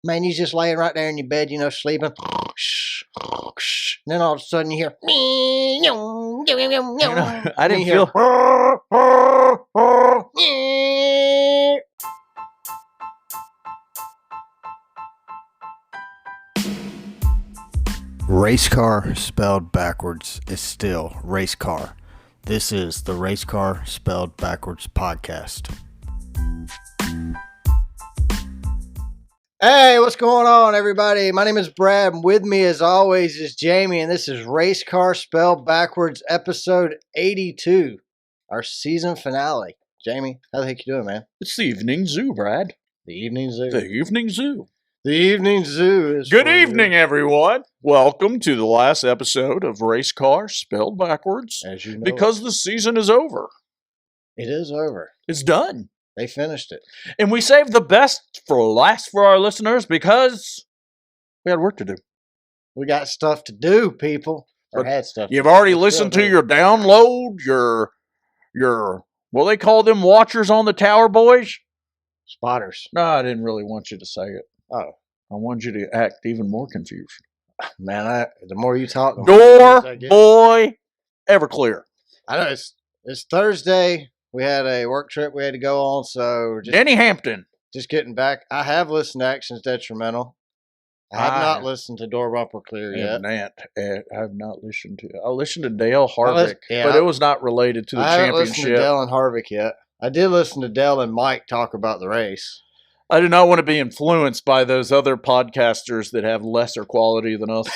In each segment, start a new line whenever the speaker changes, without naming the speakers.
Man, you just laying right there in your bed, sleeping. And then all of a sudden you hear.
I didn't feel.
Race car spelled backwards is still race car. This is the Race Car Spelled Backwards podcast. Hey, what's going on, everybody? My name is Brad, and with me, as always, is Jamie, and this is Race Car Spelled Backwards, episode 82, our season finale. Jamie, how the heck you doing, man?
It's the evening zoo, Brad.
The evening zoo.
The evening zoo.
The evening zoo is.
Good evening, everyone. Welcome to the last episode of Race Car Spelled Backwards.
As you know,
because the season is over.
it is over.
It's done.
They finished it.
And we saved the best for last for our listeners because we had work to do.
We got stuff to do, people. Or had stuff.
You've already listened to your download, your what do they call them watchers on the tower, boys?
Spotters.
No, I didn't really want you to say it.
Oh.
I wanted you to act even more confused.
Man, the more you talk, the
Door,
more I get.
boy, Everclear.
I know it's Thursday. We had a work trip we had to go on, so we're
Denny Hampton.
just getting back. I have listened to Actions Detrimental. I have not listened to Door Bumper Clear yet.
I have not listened to. I listened to Dale Harvick,
yeah,
but it was not related to the
I haven't listened to
championship.
Dale and Harvick yet. I did listen to Dale and Mike talk about the race.
I do not want to be influenced by those other podcasters that have lesser quality than us.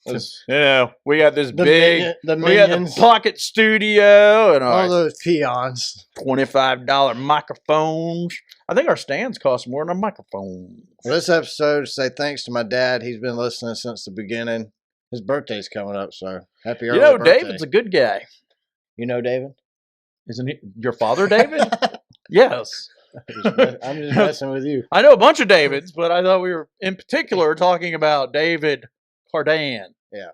We got this
The
big,
minion- the
we got the
minions.
pocket studio and
All
our
those peons.
$25 microphones. I think our stands cost more than our microphones.
Well, this episode, say thanks to my dad. He's been listening since the beginning. His birthday's coming up, so happy early birthday.
David's a good guy.
You know David?
Isn't he? Your father, David? Yes.
I'm just messing with you.
I know a bunch of Davids, but I thought we were in particular talking about David Cardan.
Yeah,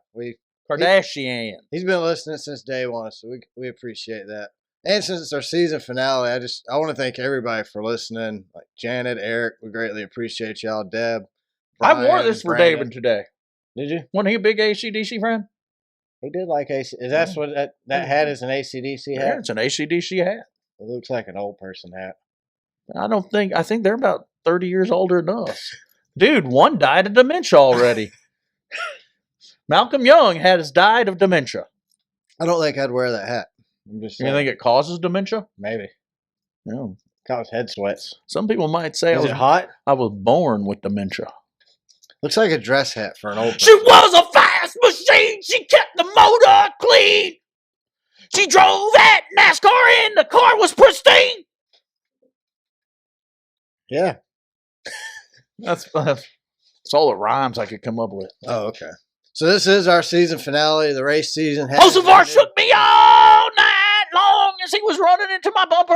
Kardashian.
he's been listening since day one, so we appreciate that. And since it's our season finale, I want to thank everybody for listening. Like Janet, Eric, we greatly appreciate y'all. Deb,
I wore
Brian,
this for
Brandon.
David today.
Did you?
Wasn't he a big AC/DC friend?
He did like AC. Is that what that hat is? An AC/DC hat?
Yeah, it's an AC/DC hat.
It looks like an old person hat.
I think they're about 30 years older than us. Dude, one died of dementia already. Malcolm Young died of dementia.
I don't think I'd wear that hat. I'm just
You
saying.
think it causes dementia?
Maybe.
Yeah.
Cause head sweats.
Some people might say
Is it hot?
I was born with dementia.
Looks like a dress hat for an old
She
person.
was a fast machine. She kept the motor clean. She drove that NASCAR and the car was pristine.
Yeah.
That's all the rhymes I could come up with.
Oh, okay. So this is our season finale. The race season has
Hocevar
ended.
shook me all night long as he was running into my bumper.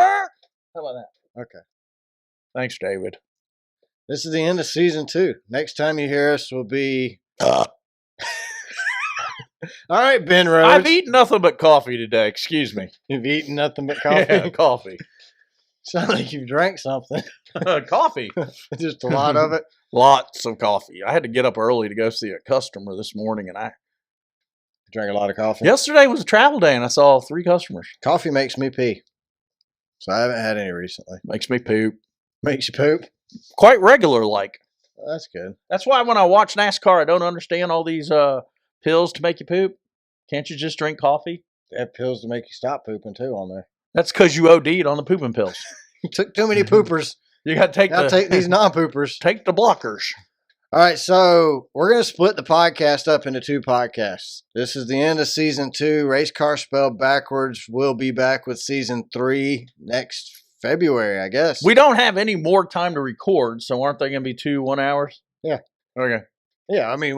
How about that?
Okay.
Thanks, David.
This is the end of season 2. Next time you hear us will be. All right, Ben Rhodes.
I've eaten nothing but coffee today. Excuse me.
You've eaten nothing but coffee.
Yeah, coffee.
Sound like you've drank something.
Coffee.
Just a lot of it.
Lots of coffee. I had to get up early to go see a customer this morning, and I
Drank a lot of coffee.
yesterday was a travel day, and I saw 3 customers.
Coffee makes me pee. So I haven't had any recently.
Makes me poop.
Makes you poop?
Quite regular, like.
Well, that's good.
That's why when I watch NASCAR, I don't understand all these pills to make you poop. Can't you just drink coffee?
They have pills to make you stop pooping too on there.
That's because you OD'd on the pooping pills.
You took too many poopers.
You got to
Now take these non-poopers.
take the blockers.
All right, so we're going to split the podcast up into 2 podcasts. This is the end of season 2. Race Car Spelled Backwards. We'll be back with season 3 next February, I guess.
We don't have any more time to record, so aren't they going to be 2 1-hours?
Yeah.
Okay.
Yeah, I mean,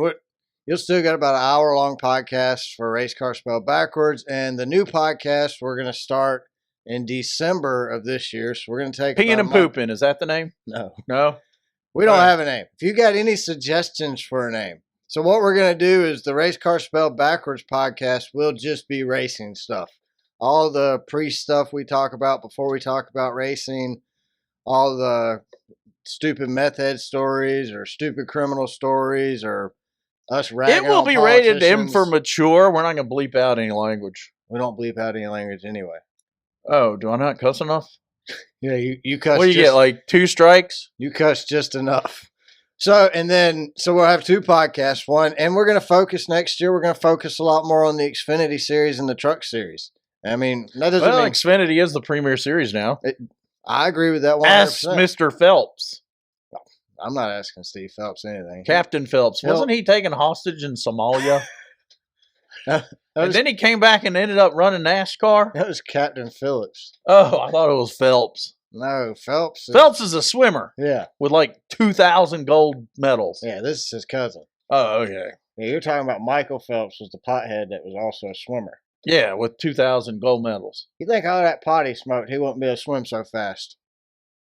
you'll still got about an hour-long podcast for Race Car Spelled Backwards, and the new podcast we're going to start in December of this year. So we're going to take
Peeing
about a
and
month.
pooping, is that the name?
No.
No?
We don't
All right.
have a name. If you got any suggestions for a name. So what we're going to do is the Race Car Spelled Backwards podcast will just be racing stuff. All the pre-stuff we talk about before we talk about racing, all the stupid meth head stories or stupid criminal stories or us ragging
It will
on
be rated M
politicians.
for mature. We're not going to bleep out any language.
We don't bleep out any language anyway.
Oh, do I not cuss enough?
Yeah, you cuss.
What do you get, like 2 strikes?
You cuss just enough. So we'll have 2 podcasts. One, and we're going to focus next year. We're going to focus a lot more on the Xfinity series and the Truck series. I mean, that doesn't mean
Xfinity is the premier series now.
I agree with that 100%.
Ask Mr. Phelps.
I'm not asking Steve Phelps anything.
Captain Phelps. Wasn't he taken hostage in Somalia? And then he came back and ended up running NASCAR?
That was Captain Phillips.
Oh, I thought it was Phelps.
No, Phelps.
Phelps is a swimmer.
Yeah.
With like 2,000 gold medals.
Yeah, this is his cousin.
Oh, okay.
Yeah, you're talking about Michael Phelps was the pothead that was also a swimmer.
Yeah, with 2,000 gold medals.
You think all that pot he smoked, he wouldn't be able to swim so fast.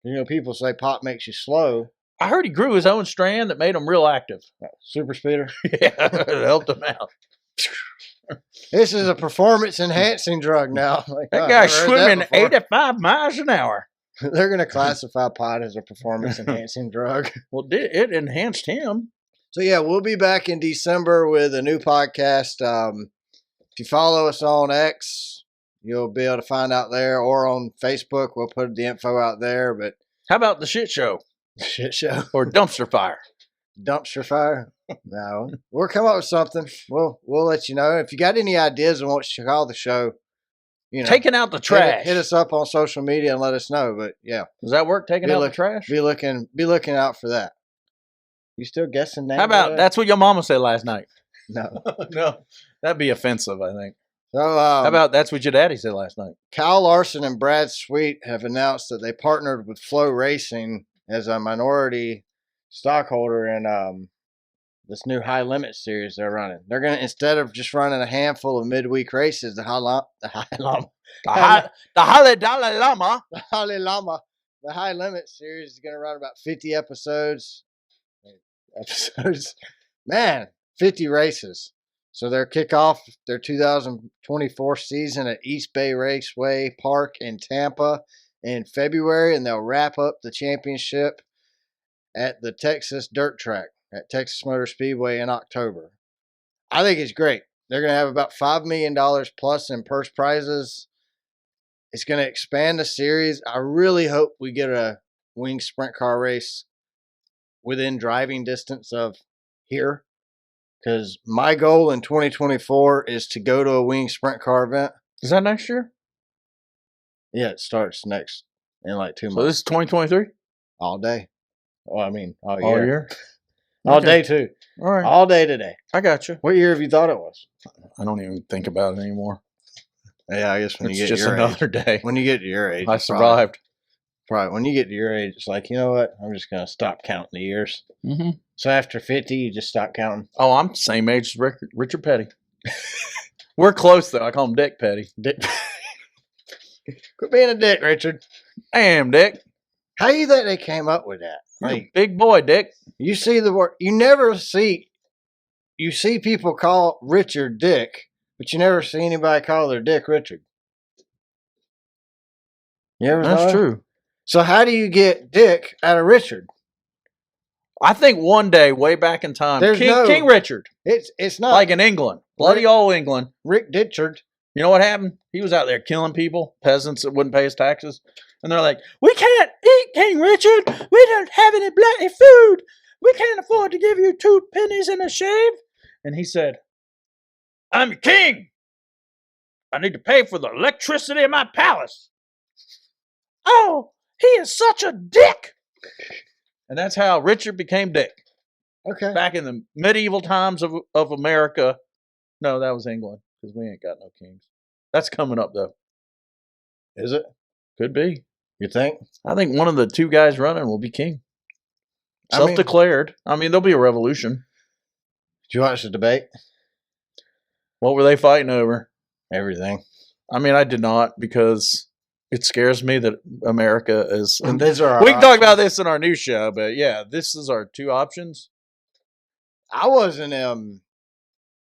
You know, people say pot makes you slow.
I heard he grew his own strand that made him real active.
Super speeder?
Yeah, it helped him out.
This is a performance-enhancing drug now. Like,
That guy's swimming 85 miles an hour.
They're going to classify pot as a performance-enhancing drug.
Well, it enhanced him.
So, yeah, we'll be back in December with a new podcast. If you follow us on X, you'll be able to find out there, or on Facebook. We'll put the info out there. But
how about the shit show?
Shit show.
Or dumpster fire?
Dumpster fire? No. We'll come up with something. We'll let you know. If you got any ideas on what you call the show, you know,
taking out the trash.
Hit us up on social media and let us know. But yeah,
does that work? Taking out the trash?
Be looking out for that. You still guessing that?
How about that's what your mama said last night?
No,
no, that'd be offensive. I think.
So
how about that's what your daddy said last night?
Kyle Larson and Brad Sweet have announced that they partnered with Flow Racing as a minority stockholder in this new high limit series they're running. They're gonna, instead of just running a handful of midweek races, the high limit series is gonna run about 50 episodes. Man, 50 races. So they'll kick off their 2024 season at East Bay Raceway Park in Tampa in February, and they'll wrap up the championship at the Texas Dirt Track at Texas Motor Speedway in October. I think it's great. They're going to have about $5 million plus in purse prizes. It's going to expand the series. I really hope we get a wing sprint car race within driving distance of here, because my goal in 2024 is to go to a wing sprint car event.
Is that next year?
Yeah, it starts next in like 2 months.
So this is 2023?
All day. Well, I mean, all
All
year.
year?
All day, too.
All right.
All day today.
I got you.
What year have you thought it was?
I don't even think about it anymore.
Yeah, I guess when
It's
you get
just
your
another
age.
day.
When you get to your age.
I survived.
Probably. When you get to your age, it's like, you know what? I'm just going to stop counting the years.
Mm-hmm.
So after 50, you just stop counting.
Oh, I'm the same age as Richard Petty. We're close, though. I call him Dick Petty.
Dick. Quit being a dick, Richard.
I am, Dick.
How do you think they came up with that?
Like, big boy, Dick.
You see the word. You see people call Richard Dick, but you never see anybody call their dick Richard. You ever
That's
know?
true.
So how do you get Dick out of Richard?
I think one day, way back in time, King Richard.
It's not
like in England, bloody old England.
Rick Ditchard.
You know what happened? He was out there killing people, peasants that wouldn't pay his taxes. And they're like, we can't eat, King Richard. We don't have any bloody food. We can't afford to give you 2 pennies and a shave. And he said, I'm king. I need to pay for the electricity in my palace. Oh, he is such a dick. And that's how Richard became Dick.
Okay.
Back in the medieval times of America. No, that was England, because we ain't got no kings. That's coming up, though.
Is it?
Could be.
You think?
I think one of the 2 guys running will be king. Self-declared. I mean, there'll be a revolution.
Did you watch the debate?
What were they fighting over?
Everything.
I mean, I did not, because it scares me that America is.
And these are
we can talk about this in our new show, but yeah, this is our 2 options.
I wasn't.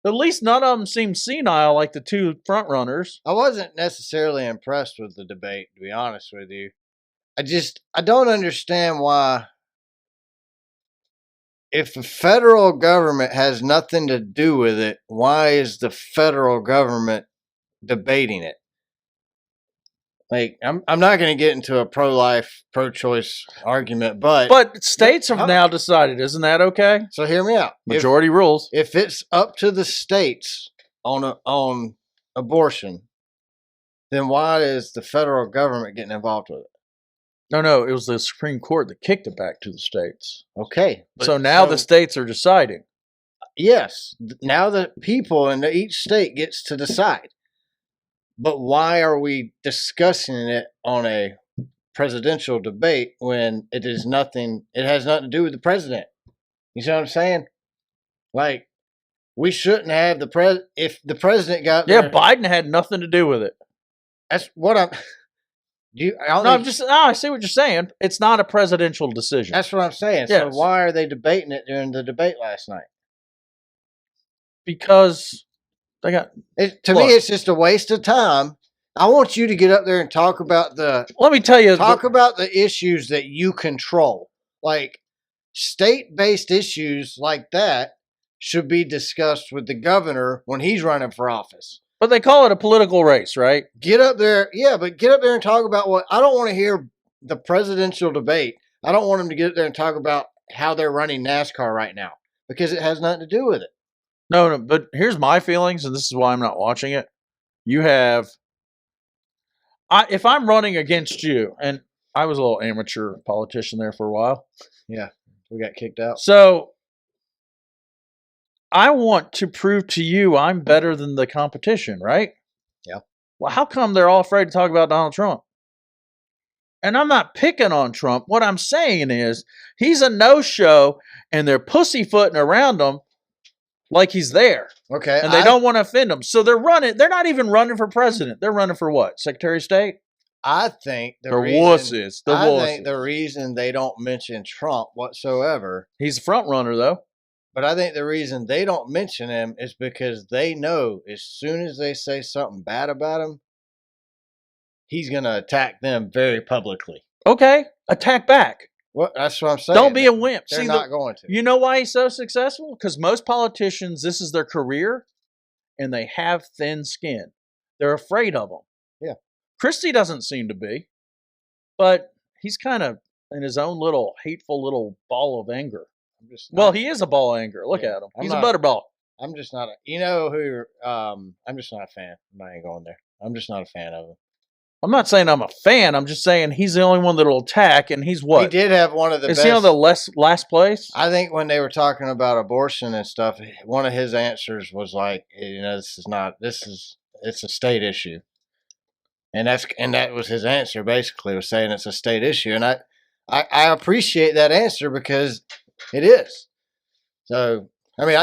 At least none of them seem senile like the 2 front runners.
I wasn't necessarily impressed with the debate, to be honest with you. I don't understand why if the federal government has nothing to do with it, why is the federal government debating it? Like, I'm not going to get into a pro-life, pro-choice argument,
but states have now decided. Isn't that okay?
So hear me out.
Majority rules.
If it's up to the states on abortion, then why is the federal government getting involved with it?
No, it was the Supreme Court that kicked it back to the states.
Okay.
So now the states are deciding.
Yes. Now the people in each state gets to decide. But why are we discussing it on a presidential debate when it has nothing to do with the president? You see what I'm saying? Like, we shouldn't have if the president got there.
Yeah, Biden had nothing to do with it.
That's what I'm.
I see what you're saying. It's not a presidential decision.
That's what I'm saying. Yes. So why are they debating it during the debate last night?
Because they got.
To me, it's just a waste of time. I want you to get up there and talk about
Let me tell you.
Talk about the issues that you control. Like, state-based issues like that should be discussed with the governor when he's running for office.
But they call it a political race, right?
Get up there. Yeah, but get up there and talk about I don't want to hear the presidential debate. I don't want them to get up there and talk about how they're running NASCAR right now because it has nothing to do with it.
No, but here's my feelings, and this is why I'm not watching it. If I'm running against you, and I was a little amateur politician there for a while.
Yeah, we got kicked out.
So I want to prove to you I'm better than the competition, right?
Yeah.
Well, how come they're all afraid to talk about Donald Trump? And I'm not picking on Trump. What I'm saying is he's a no-show, and they're pussyfooting around him like he's there.
Okay.
And they don't want to offend him. So they're running. They're not even running for president. They're running for what? Secretary of State?
I think the reason they don't mention Trump whatsoever.
He's a front runner, though.
But I think the reason they don't mention him is because they know as soon as they say something bad about him, he's going to attack them very publicly.
Okay. Attack back.
Well, that's what I'm saying.
Don't be a wimp.
They're not going to.
You know why he's so successful? Because most politicians, this is their career, and they have thin skin. They're afraid of them.
Yeah.
Christie doesn't seem to be, but he's kind of in his own little hateful little ball of anger. He is a ball of anger. Look at him. He's a butterball.
I'm just not I'm just not a fan. I'm not even going there. I'm just not a fan of him.
I'm not saying I'm a fan. I'm just saying he's the only one that'll attack, and he's what?
He did have one of the best.
Is he on the last place?
I think when they were talking about abortion and stuff, one of his answers was like, it's a state issue. And that was his answer, basically, was saying it's a state issue. And I appreciate that answer because it is. So, I mean,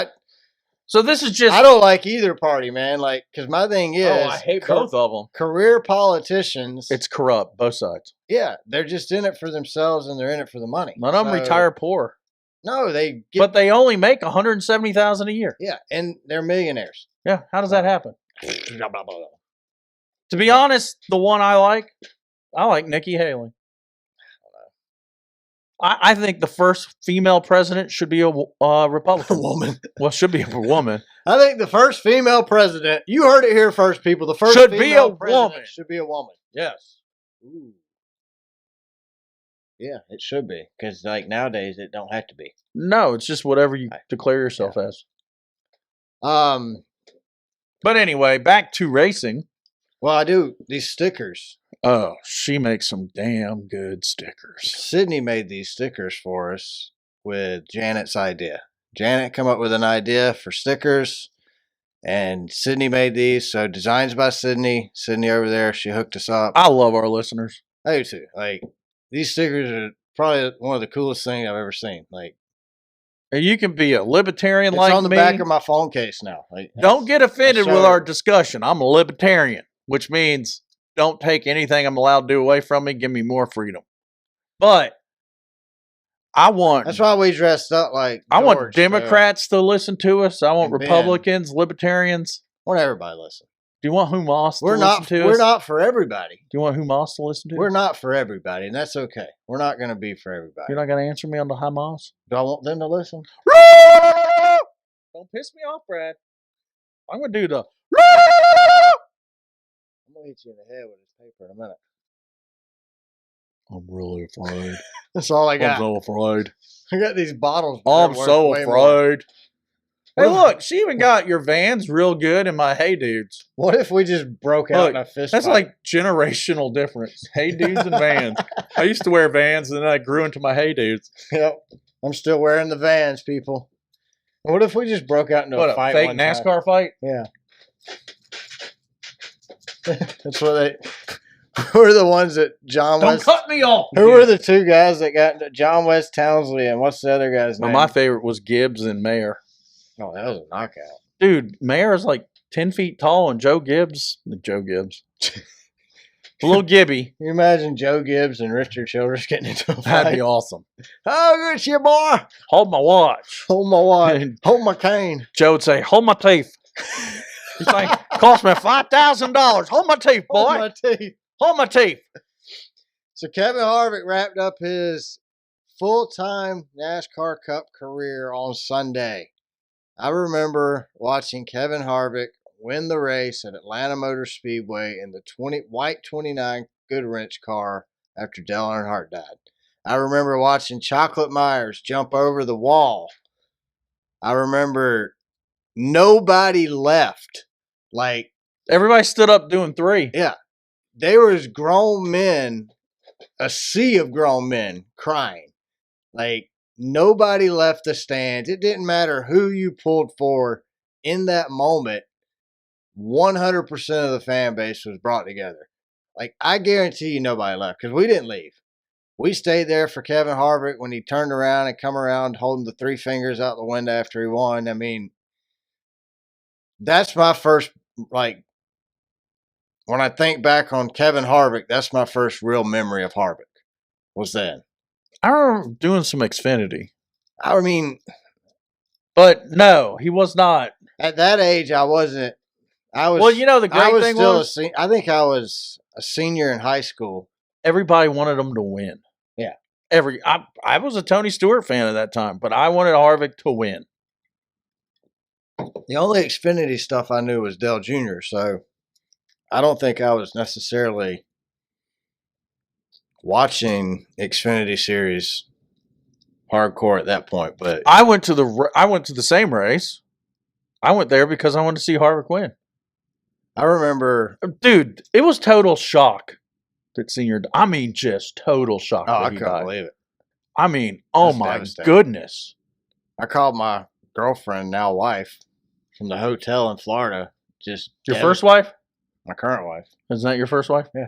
So this is just...
I don't like either party, man. Like, because my thing is...
I hate both of them.
Career politicians...
It's corrupt, both sides.
Yeah, they're just in it for themselves and they're in it for the money.
None of them retire poor.
No,
but they only make $170,000 a year.
Yeah, and they're millionaires.
Yeah, how does that happen? To be honest, the one I like Nikki Haley. I think the first female president should be a Republican.
A woman.
Well, should be a woman.
I think the first female president, you heard it here first, people. The first
should be a woman.
Should be a woman.
Yes.
Ooh. Yeah, it should be. Because like nowadays, it don't have to be.
No, it's just whatever you declare yourself as. But anyway, back to racing.
Well, I do. These stickers.
Oh, she makes some damn good stickers.
Sydney made these stickers for us with Janet's idea. Janet come up with an idea for stickers, and Sydney made these. So designs by Sydney. Sydney over there, she hooked us up.
I love our listeners.
I do too. Like, these stickers are probably one of the coolest things I've ever seen. Like,
and you can be a libertarian like me.
It's on the back of my phone case now. Like,
don't get offended with our discussion. I'm a libertarian, which means don't take anything I'm allowed to do away from me. Give me more freedom. But
that's why we dressed up like
I want Democrats to listen to us. I want Republicans, libertarians.
I want everybody to listen.
Do you want Humas to
We're
listen to us?
We're not for everybody.
Do you want Humas to listen to
We're
us?
not for everybody, and that's okay. We're not going to be for everybody.
You're not going to answer me on the Humas?
Do I want them to listen?
Don't piss me off, Brad. I'm going to do the...
I'm going to hit you in the head with this paper in a minute.
I'm really afraid.
That's all I got.
I'm so afraid.
I got these bottles.
I'm so afraid. Hey, look, she even got your Vans real good in my Hey Dudes.
What if we just broke out in a fist
That's
fight?
like generational difference. Hey Dudes and Vans. I used to wear Vans, and then I grew into my Hey Dudes.
Yep. I'm still wearing the Vans, people. What if we just broke out into a fight?
Fake NASCAR fight?
Yeah. That's what they... Who are the ones that John
Don't
West...
cut me off.
Who were the two guys that got into John West Townsley, and what's the other guy's name?
My favorite was Gibbs and Mayer.
Oh, that was a knockout.
Dude, Mayer is like 10 feet tall, and Joe Gibbs. Little Gibby.
Can you imagine Joe Gibbs and Richard Childress getting into a fight?
That'd be awesome.
Oh, good shit, boy.
Hold my watch.
Hold my watch. Hold my cane.
Joe would say, hold my teeth. He's like, cost me $5,000. Hold my teeth, boy.
Hold my teeth.
Hold my teeth.
So Kevin Harvick wrapped up his full-time NASCAR Cup career on Sunday. I remember watching Kevin Harvick win the race at Atlanta Motor Speedway in the white 29 Goodwrench car after Dale Earnhardt died. I remember watching Chocolate Myers jump over the wall. I remember nobody left. Like,
everybody stood up doing 3.
Yeah. There was grown men, a sea of grown men crying. Like, nobody left the stands. It didn't matter who you pulled for in that moment. 100% of the fan base was brought together. Like, I guarantee you nobody left because we didn't leave. We stayed there for Kevin Harvick when he turned around and come around holding the 3 fingers out the window after he won. I mean, that's my first, like, when I think back on Kevin Harvick, that's my first real memory of Harvick. Was then.
I remember doing some Xfinity.
I mean,
but no, he was not.
At that age, I wasn't. I was.
Well, you know the great thing was,
I think I was a senior in high school.
Everybody wanted him to win.
Yeah.
I was a Tony Stewart fan at that time, but I wanted Harvick to win.
The only Xfinity stuff I knew was Dale Jr., so I don't think I was necessarily watching Xfinity series hardcore at that point. But
I went to the same race. I went there because I wanted to see Harvick win.
I remember,
dude, it was total shock that senior. I mean, just total shock.
Oh, I couldn't believe it.
I mean, oh my goodness!
I called my girlfriend, now wife, from the hotel in Florida. Just
your first wife?
My current wife.
Isn't that your first wife?
Yeah.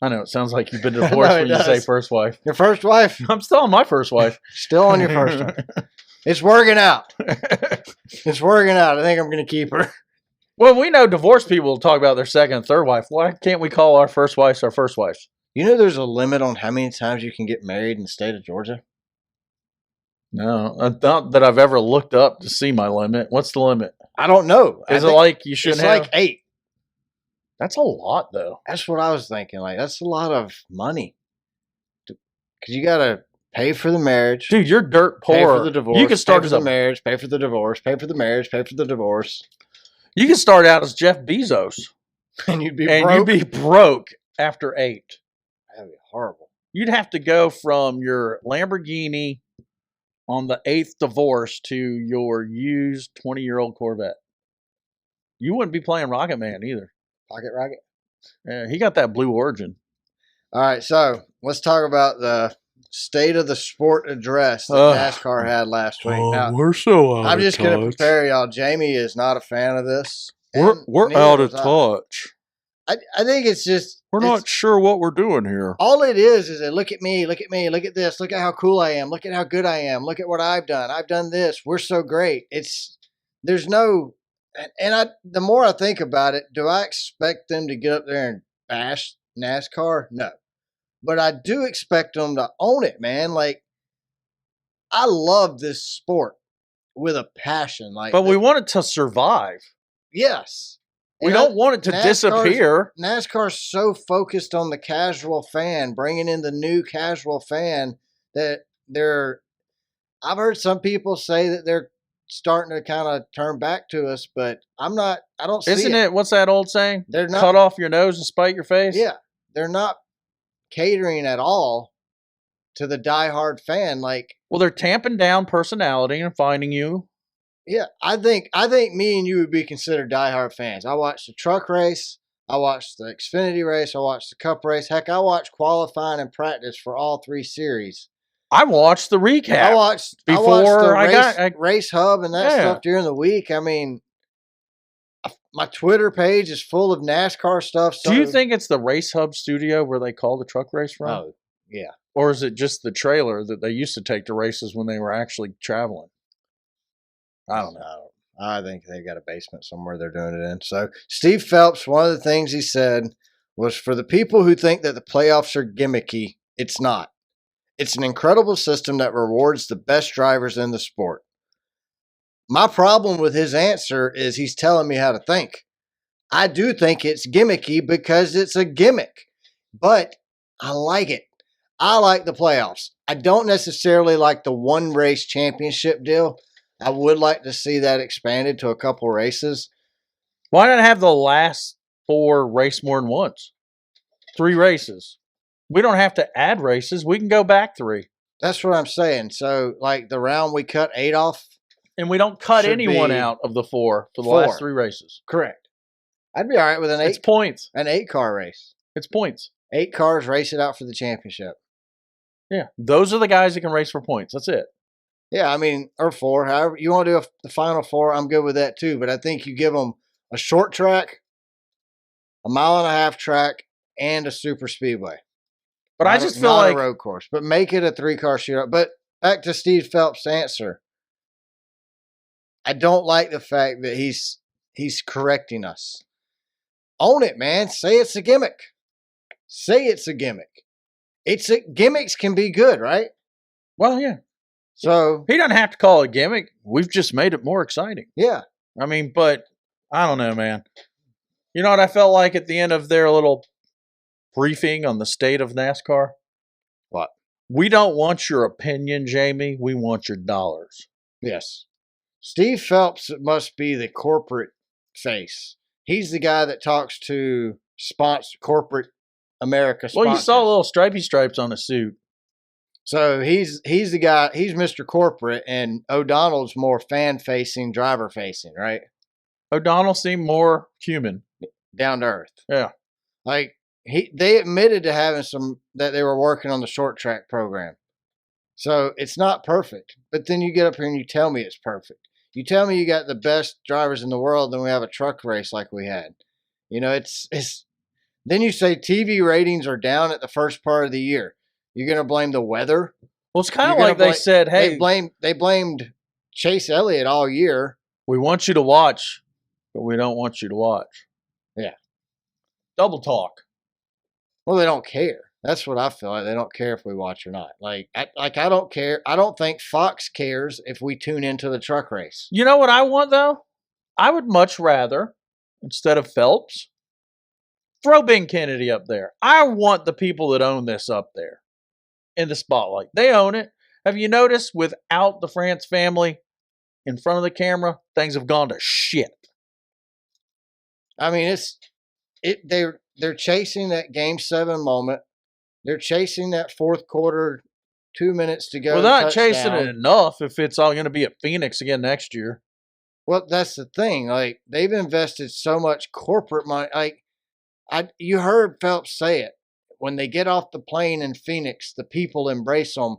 I know. It sounds like you've been divorced when you say first wife.
Your first wife?
I'm still on my first wife.
Still on your first one. It's working out. It's working out. I think I'm going to keep her.
Well, we know divorced people talk about their second and third wife. Why can't we call our first wives our first wives?
You know there's a limit on how many times you can get married in the state of Georgia?
No. Not that I've ever looked up to see my limit. What's the limit?
I don't know.
Is it like you shouldn't have?
It's like 8.
That's a lot, though.
That's what I was thinking. Like, that's a lot of money. Because you got to pay for the marriage.
Dude, you're dirt poor.
Pay for the divorce.
You can start
as a marriage, pay for the divorce, pay for the marriage, pay for the divorce.
You can start out as Jeff Bezos.
And you'd be
broke after 8.
That'd be horrible.
You'd have to go from your Lamborghini on the 8th divorce to your used 20-year-old Corvette. You wouldn't be playing Rocket Man either.
Pocket Rocket?
Yeah, he got that Blue Origin.
All right, so let's talk about the state of the sport address that NASCAR had last week. Now,
we're so out
I'm just going to prepare y'all. Jamie is not a fan of this.
We're out of touch.
I think it's just...
We're not sure what we're doing here.
All it is look at me, look at me, look at this, look at how cool I am, look at how good I am, look at what I've done. I've done this. We're so great. There's no... And the more I think about it, do I expect them to get up there and bash NASCAR? No. But I do expect them to own it, man. Like, I love this sport with a passion. Like,
but we want it to survive.
Yes.
We don't want it to disappear.
NASCAR's so focused on the casual fan, bringing in the new casual fan that I've heard some people say that they're starting to kind of turn back to us, but I don't see it.
Isn't it, what's that old saying?
They're not,
cut off your nose and spite your face?
Yeah. They're not catering at all to the diehard fan. Like,
well, they're tamping down personality and finding you.
Yeah, I think me and you would be considered diehard fans. I watched the truck race, I watched the Xfinity race, I watched the Cup race. Heck, I watched qualifying and practice for all 3 series.
I watched the recap.
I watched the race hub and that stuff during the week. I mean, my Twitter page is full of NASCAR stuff. So.
Do you think it's the Race Hub studio where they call the truck race from?
Oh, yeah.
Or is it just the trailer that they used to take to races when they were actually traveling? I don't know.
I think they've got a basement somewhere they're doing it in. So Steve Phelps, one of the things he said was, for the people who think that the playoffs are gimmicky, it's not. It's an incredible system that rewards the best drivers in the sport. My problem with his answer is he's telling me how to think. I do think it's gimmicky because it's a gimmick, but I like it. I like the playoffs. I don't necessarily like the one race championship deal. I would like to see that expanded to a couple races.
Why not have the last 4 race more than once? 3 races. We don't have to add races. We can go back 3.
That's what I'm saying. So, like the round we cut 8 off.
And we don't cut anyone out of the 4 for the last 3 races.
Correct. I'd be all right with
It's points.
An 8-car race.
It's points.
8 cars race it out for the championship.
Yeah. Those are the guys that can race for points. That's it.
Yeah, I mean, or 4. However, you want to do the final 4, I'm good with that too. But I think you give them a short track, a 1.5-mile track, and a super speedway.
But I just feel like
a road course, but make it a 3-car shootout. But back to Steve Phelps' answer. I don't like the fact that he's correcting us. Own it, man. Say it's a gimmick. Say it's a gimmick. Gimmicks can be good, right?
Well, yeah.
So
he doesn't have to call it a gimmick. We've just made it more exciting.
Yeah.
I mean, but I don't know, man. You know what I felt like at the end of their little briefing on the state of NASCAR?
What?
We don't want your opinion, Jamie. We want your dollars.
Yes. Steve Phelps must be the corporate face. He's the guy that talks to corporate America sponsors.
Well, you saw little stripy stripes on his suit.
So he's the guy, he's Mr. Corporate, and O'Donnell's more fan-facing, driver-facing, right?
O'Donnell seemed more human.
Down to earth.
Yeah.
Like, they admitted to having that they were working on the short track program. So it's not perfect. But then you get up here and you tell me it's perfect. You tell me you got the best drivers in the world, then we have a truck race like we had. You know, it's then you say TV ratings are down at the first part of the year. You're going to blame the weather?
Well, it's kind of like they said, hey.
They blamed Chase Elliott all year.
We want you to watch, but we don't want you to watch.
Yeah.
Double talk.
Well, they don't care. That's what I feel like. They don't care if we watch or not. I don't care. I don't think Fox cares if we tune into the truck race.
You know what I want, though? I would much rather, instead of Phelps, throw Ben Kennedy up there. I want the people that own this up there in the spotlight. They own it. Have you noticed without the France family in front of the camera, things have gone to shit?
I mean, they're chasing that Game 7 moment. They're chasing that fourth quarter, 2 minutes to go.
Well, they're not chasing it enough if it's all going to be at Phoenix again next year.
Well, that's the thing. Like, they've invested so much corporate money. Like, you heard Phelps say it. When they get off the plane in Phoenix, the people embrace them.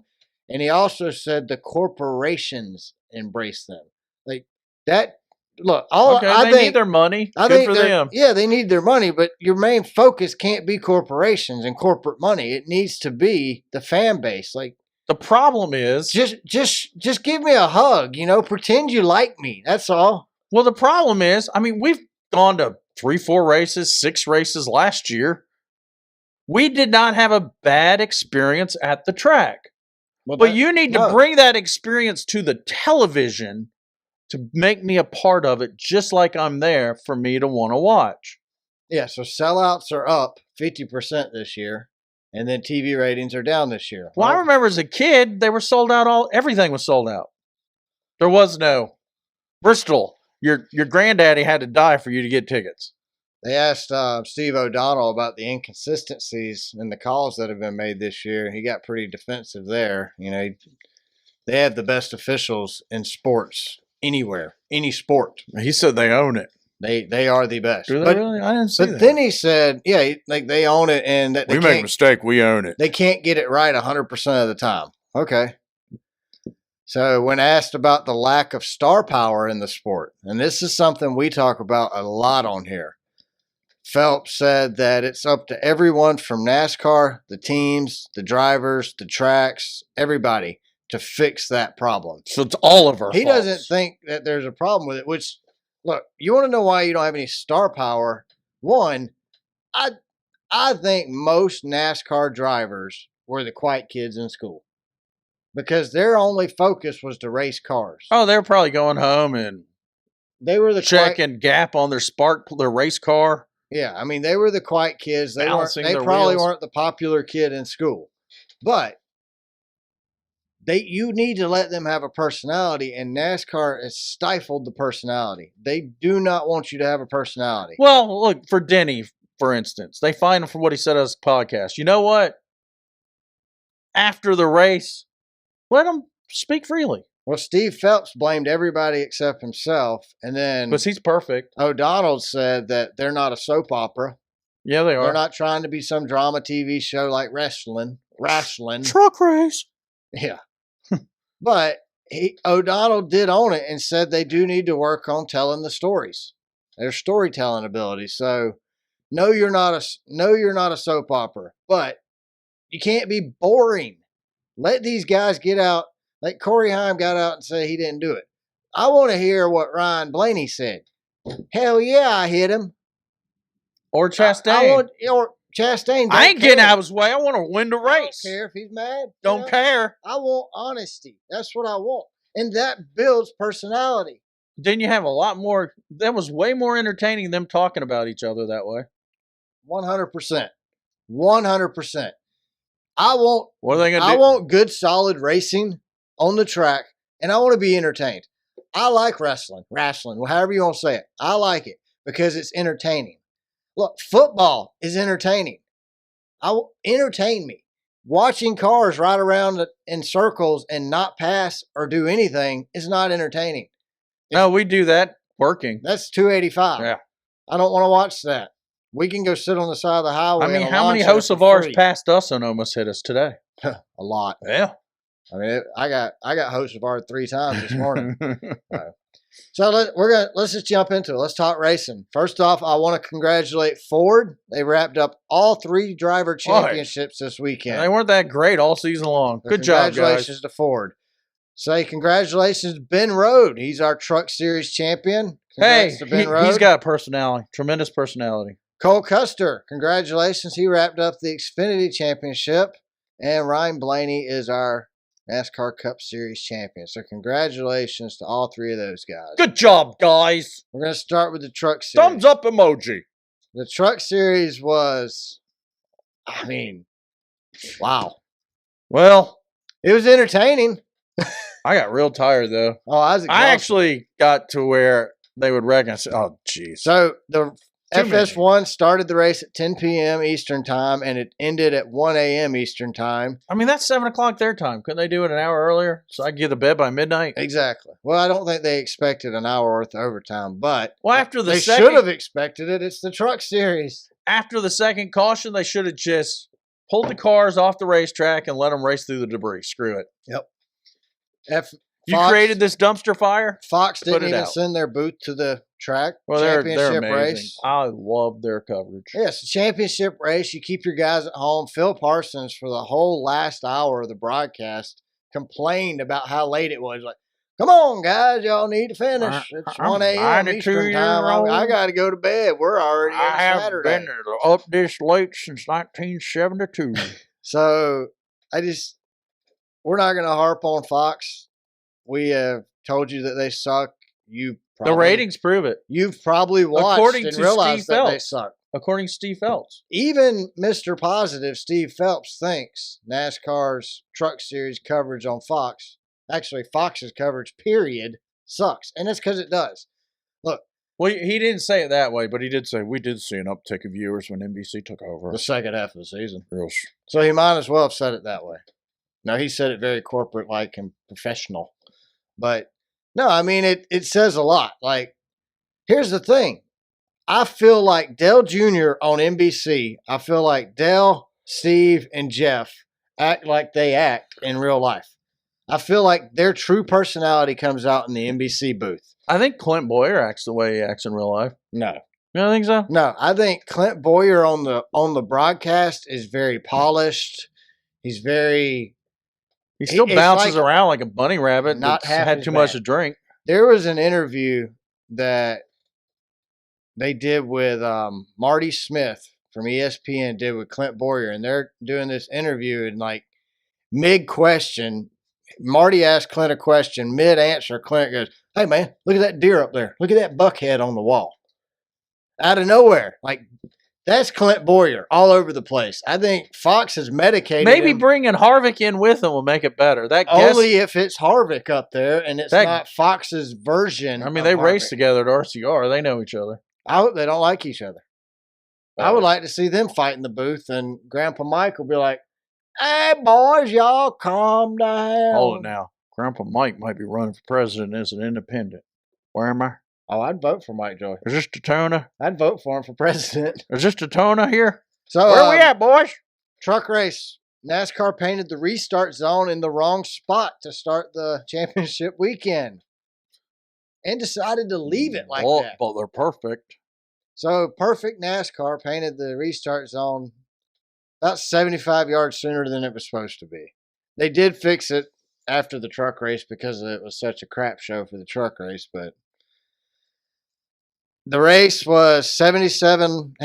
And he also said the corporations embrace them. Like, that. Look,
they need their money. Good for them.
Yeah, they need their money, but your main focus can't be corporations and corporate money. It needs to be the fan base. Like,
the problem is
just give me a hug, pretend you like me. That's all.
Well, the problem is, I mean, we've gone to 3, 4 races, 6 races last year. We did not have a bad experience at the track. But you need to bring that experience to the television to make me a part of it, just like I'm there for me to want to watch.
Yeah, so sellouts are up 50% this year, and then TV ratings are down this year.
Well, I remember as a kid, they were sold out. Everything was sold out. There was no Bristol. Your granddaddy had to die for you to get tickets.
They asked Steve O'Donnell about the inconsistencies in the calls that have been made this year. He got pretty defensive there. You know, they have the best officials in sports anywhere, any sport.
He said they own it.
They are the best.
Do they really? I didn't see that.
But then he said, yeah, like they own it, and that
we make a mistake, we own it.
They can't get it right 100% of the time. Okay. So when asked about the lack of star power in the sport, and this is something we talk about a lot on here, Phelps said that it's up to everyone from NASCAR, the teams, the drivers, the tracks, everybody to fix that problem.
So it's all of our
He
faults.
doesn't think that there's a problem with it, which, look, you want to know why you don't have any star power? One, I think most NASCAR drivers were the quiet kids in school because their only focus was to race cars.
Oh, they're probably going home and
they were the
checking gap on their race car.
Yeah, I mean, they were the quiet kids. They
probably
weren't the popular kid in school. But you need to let them have a personality, and NASCAR has stifled the personality. They do not want you to have a personality.
Well, look, for Denny, for instance, they fined him for what he said on his podcast. You know what? After the race, let him speak freely.
Well, Steve Phelps blamed everybody except himself, and then
because he's perfect.
O'Donnell said that they're not a soap opera.
Yeah, they are.
They're not trying to be some drama TV show like wrestling.
Truck race.
Yeah. But O'Donnell did own it and said they do need to work on telling the stories, their storytelling ability. So, no, you're not a soap opera, but you can't be boring. Let these guys get out. Like Corey Haim got out and said he didn't do it. I want to hear what Ryan Blaney said. Hell yeah, I hit him.
Or Chastain.
Or Chastain.
I ain't getting out of his way. I want to win the race.
I don't care if he's mad.
Don't care.
I want honesty. That's what I want. And that builds personality.
Then you have a lot more. That was way more entertaining them talking about each other that way.
100%. 100%. I want.
What are they going to do?
I want good, solid racing on the track, and I want to be entertained. I like wrestling, however you want to say it. I like it because it's entertaining. Look, football is entertaining. Entertain me. Watching cars ride around in circles and not pass or do anything is not entertaining.
No, we do that working.
That's 285.
Yeah.
I don't want to watch that. We can go sit on the side of the highway.
I mean, how many hosts of ours passed us and almost hit us today?
A lot.
Yeah.
I mean, I got hosts of ours 3 times this morning. So let's just jump into it. Let's talk racing. First off, I want to congratulate Ford. They wrapped up all 3 driver championships this weekend.
They weren't that great all season long. Good job, guys.
Congratulations to Ford. Say congratulations to Ben Rode. He's our Truck Series champion. Congrats to Ben Rode.
He's got personality, tremendous personality.
Cole Custer, congratulations. He wrapped up the Xfinity Championship. And Ryan Blaney is our NASCAR Cup Series champion. So congratulations to all 3 of those guys.
Good job, guys.
We're going to start with the Truck Series.
Thumbs up emoji.
The Truck Series was, I mean, wow.
Well,
it was entertaining.
I got real tired, though.
Oh, I was exhausted.
I actually got to where they would reckon. Oh, jeez.
So the FS1 started the race at 10 p.m. Eastern time, and it ended at 1 a.m. Eastern time.
I mean, that's 7 o'clock their time. Couldn't they do it an hour earlier so I could get to bed by midnight?
Exactly. Well, I don't think they expected an hour worth of overtime, but
after
they should have expected it. It's the Truck Series.
After the second caution, they should have just pulled the cars off the racetrack and let them race through the debris. Screw it.
Yep.
You created this dumpster fire?
Fox didn't even send their booth to the track.
Well, they're amazing.
Race.
I love their coverage.
Yes, championship race. You keep your guys at home. Phil Parsons, for the whole last hour of the broadcast, complained about how late it was. Like, come on, guys, y'all need to finish. It's 1 a.m. Eastern time. I got to go to bed. We're already on Saturday.
I have been up this late since 1972.
So, we're not going to harp on Fox. We have told you that they suck.
The ratings prove it.
You've probably watched
According
and
to
realized
Steve
that they
Phelps.
suck.
According to Steve Phelps.
Even Mr. Positive, Steve Phelps, thinks NASCAR's Truck Series coverage on Fox, actually Fox's coverage, period, sucks. And it's because it does. Look.
Well, he didn't say it that way, but he did say, we did see an uptick of viewers when NBC took over.
The second half of the season.
Yes.
So he might as well have said it that way. No, he said it very corporate-like and professional. But, no, I mean, it says a lot. Like, here's the thing. I feel like Dale Jr. on NBC, I feel like Dale, Steve, and Jeff act like they act in real life. I feel like their true personality comes out in the NBC booth.
I think Clint Boyer acts the way he acts in real life.
No.
You don't think so?
No, I think Clint Boyer on the broadcast is very polished. He's very...
He still bounces around like a bunny rabbit
not
had too much to drink.
There was an interview that they did with Marty Smith from ESPN did with Clint Boyer, and they're doing this interview, and like mid-question, Marty asked Clint a question. Mid-answer, Clint goes, "Hey, man, look at that deer up there. Look at that buck head on the wall." Out of nowhere. Like, that's Clint Boyer all over the place. I think Fox has medicated
Maybe
him.
bringing Harvick in with him will make it better.
Only if it's Harvick up there and it's not Fox's version.
I mean, they race together at RCR. They know each other.
I hope they don't like each other. I would like to see them fight in the booth, and Grandpa Mike will be like, "Hey, boys, y'all calm down."
Hold it now. Grandpa Mike might be running for president as an independent. Where am I?
Oh, I'd vote for Mike Joy.
Is this Daytona?
I'd vote for him for president.
Is this Daytona here?
So
where are we at, boys?
Truck race. NASCAR painted the restart zone in the wrong spot to start the championship weekend and decided to leave it like that.
But they're perfect.
So perfect NASCAR painted the restart zone about 75 yards sooner than it was supposed to be. They did fix it after the truck race because it was such a crap show for the truck race, but the race was 77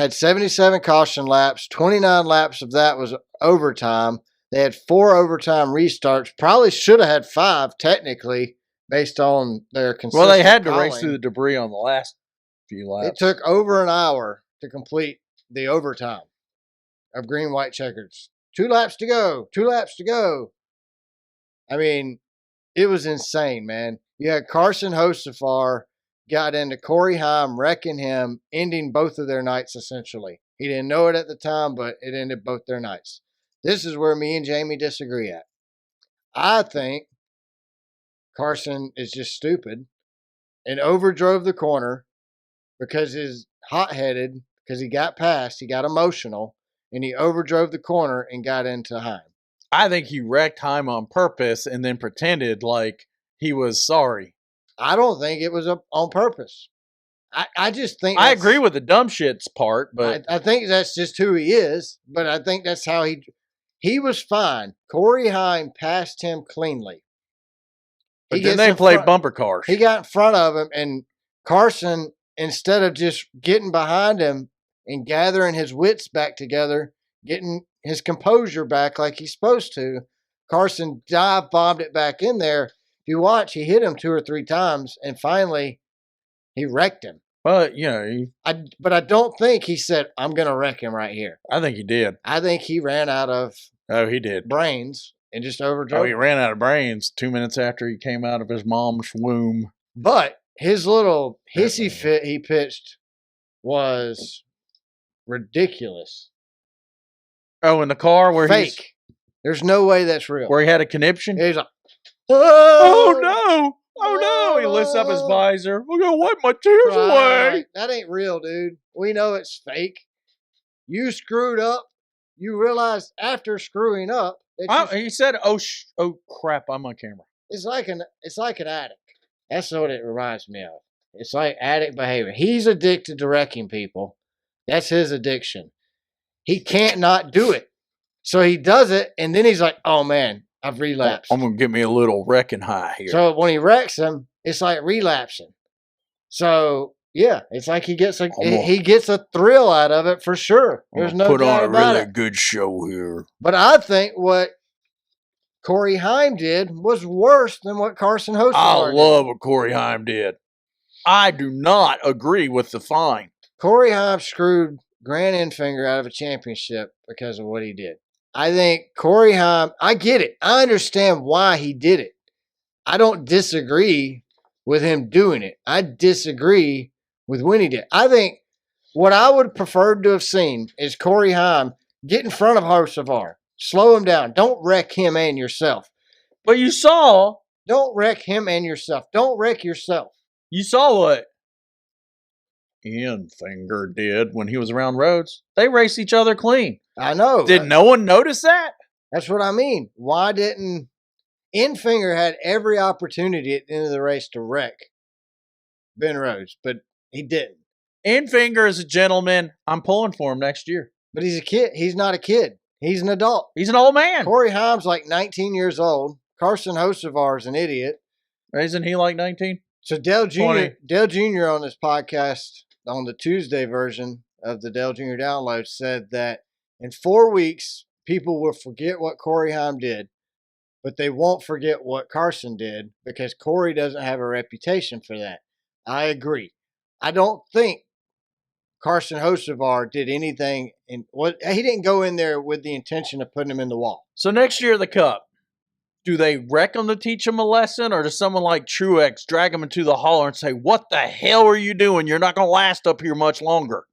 caution laps. 29 laps of that was overtime. They had 4 overtime restarts. Probably should have had 5 technically based on their consistent
Well, they had to
calling.
race through the debris on the last few laps.
It took over an hour to complete the overtime of green, white checkers. 2 laps to go. 2 laps to go. I mean, it was insane, man. You had Carson Hocevar got into Corey Heim, wrecking him, ending both of their nights essentially. He didn't know it at the time, but it ended both their nights. This is where me and Jamie disagree at. I think Carson is just stupid and overdrove the corner because he's hot-headed, because he got past, he got emotional, and he overdrove the corner and got into Heim.
I think he wrecked Heim on purpose and then pretended like he was sorry.
I don't think it was on purpose. I just think
I agree with the dumb shits part, but
I think that's just who he is. But I think that's how he was fine. Corey Heim passed him cleanly.
But then they played bumper cars.
He got in front of him, and Carson, instead of just getting behind him and gathering his wits back together, getting his composure back like he's supposed to, Carson dive bombed it back in there. If you watch, he hit him 2 or 3 times, and finally, he wrecked him.
But, you know.
But I don't think he said, "I'm going to wreck him right here."
I think he did.
I think he ran out of
he did.
brains and just overdrove.
Oh, he ran out of brains 2 minutes after he came out of his mom's womb.
But his little hissy fit he pitched was ridiculous.
Oh, in the car where
fake. There's no way that's real.
Where he had a conniption?
He's like,
"Oh no! Oh no!" He lifts up his visor. "I'm gonna wipe my tears away."
That ain't real, dude. We know it's fake. You screwed up. You realized after screwing up that
he said, "Oh crap! I'm on camera."
It's like an addict. That's what it reminds me of. It's like addict behavior. He's addicted to wrecking people. That's his addiction. He can't not do it. So he does it, and then he's like, "Oh, man, I've relapsed.
I'm going to get me a little wrecking high here."
So when he wrecks him, it's like relapsing. So, yeah, it's like he gets a thrill out of it for sure. There's no doubt about it.
Put on a really good show here.
But I think what Corey Heim did was worse than what Carson Hocevar did.
I love what Corey Heim did. I do not agree with the fine.
Corey Heim screwed Grant Enfinger out of a championship because of what he did. I think Corey Heim, I get it. I understand why he did it. I don't disagree with him doing it. I disagree with when he did. I think what I would prefer to have seen is Corey Heim get in front of Hocevar. Slow him down. Don't wreck him and yourself.
But you saw
Don't wreck him and yourself. Don't wreck yourself.
what Enfinger did when he was around Rhodes. They raced each other clean.
I know.
Did no one notice that?
That's what I mean. Why didn't Enfinger had every opportunity at the end of the race to wreck Ben Rhodes, but he didn't.
Enfinger is a gentleman. I'm pulling for him next year.
But he's a kid. He's not a kid. He's an adult.
He's an old man.
Corey Heim's like 19 years old. Carson Hocevar is an idiot.
Isn't he like 19?
So Dale Jr.
20.
Dale Jr. on this podcast on the Tuesday version of the Dale Jr. Download said that in 4 weeks, people will forget what Corey Heim did, but they won't forget what Carson did because Corey doesn't have a reputation for that. I agree. I don't think Carson Hocevar did anything he didn't go in there with the intention of putting him in the wall.
So next year, the Cup, do they wreck him to teach him a lesson, or does someone like Truex drag him into the hauler and say, what the hell are you doing? You're not going to last up here much longer.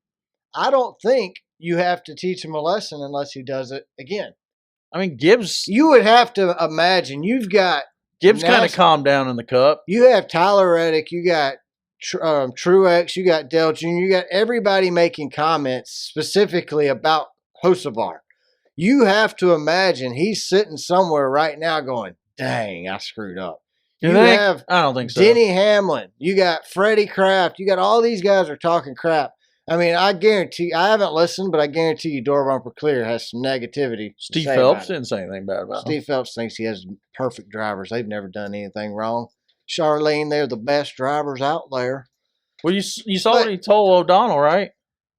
I don't think you have to teach him a lesson unless he does it again.
I mean, Gibbs
You would have to imagine you've got
kind of calmed down in the Cup.
You have Tyler Reddick, you got Truex, you got Dale Jr., you got everybody making comments specifically about Hocevar. You have to imagine he's sitting somewhere right now going, dang, I screwed up.
You
think?
have, I don't think so.
Denny Hamlin, you got Freddie Kraft, you got all these guys are talking crap. I mean, I guarantee, I haven't listened, but I guarantee you Door Bumper Clear has some negativity.
Steve Phelps didn't say anything bad about him.
Steve Phelps thinks he has perfect drivers. They've never done anything wrong. Charlene, they're the best drivers out there.
Well, you saw what he told O'Donnell, right?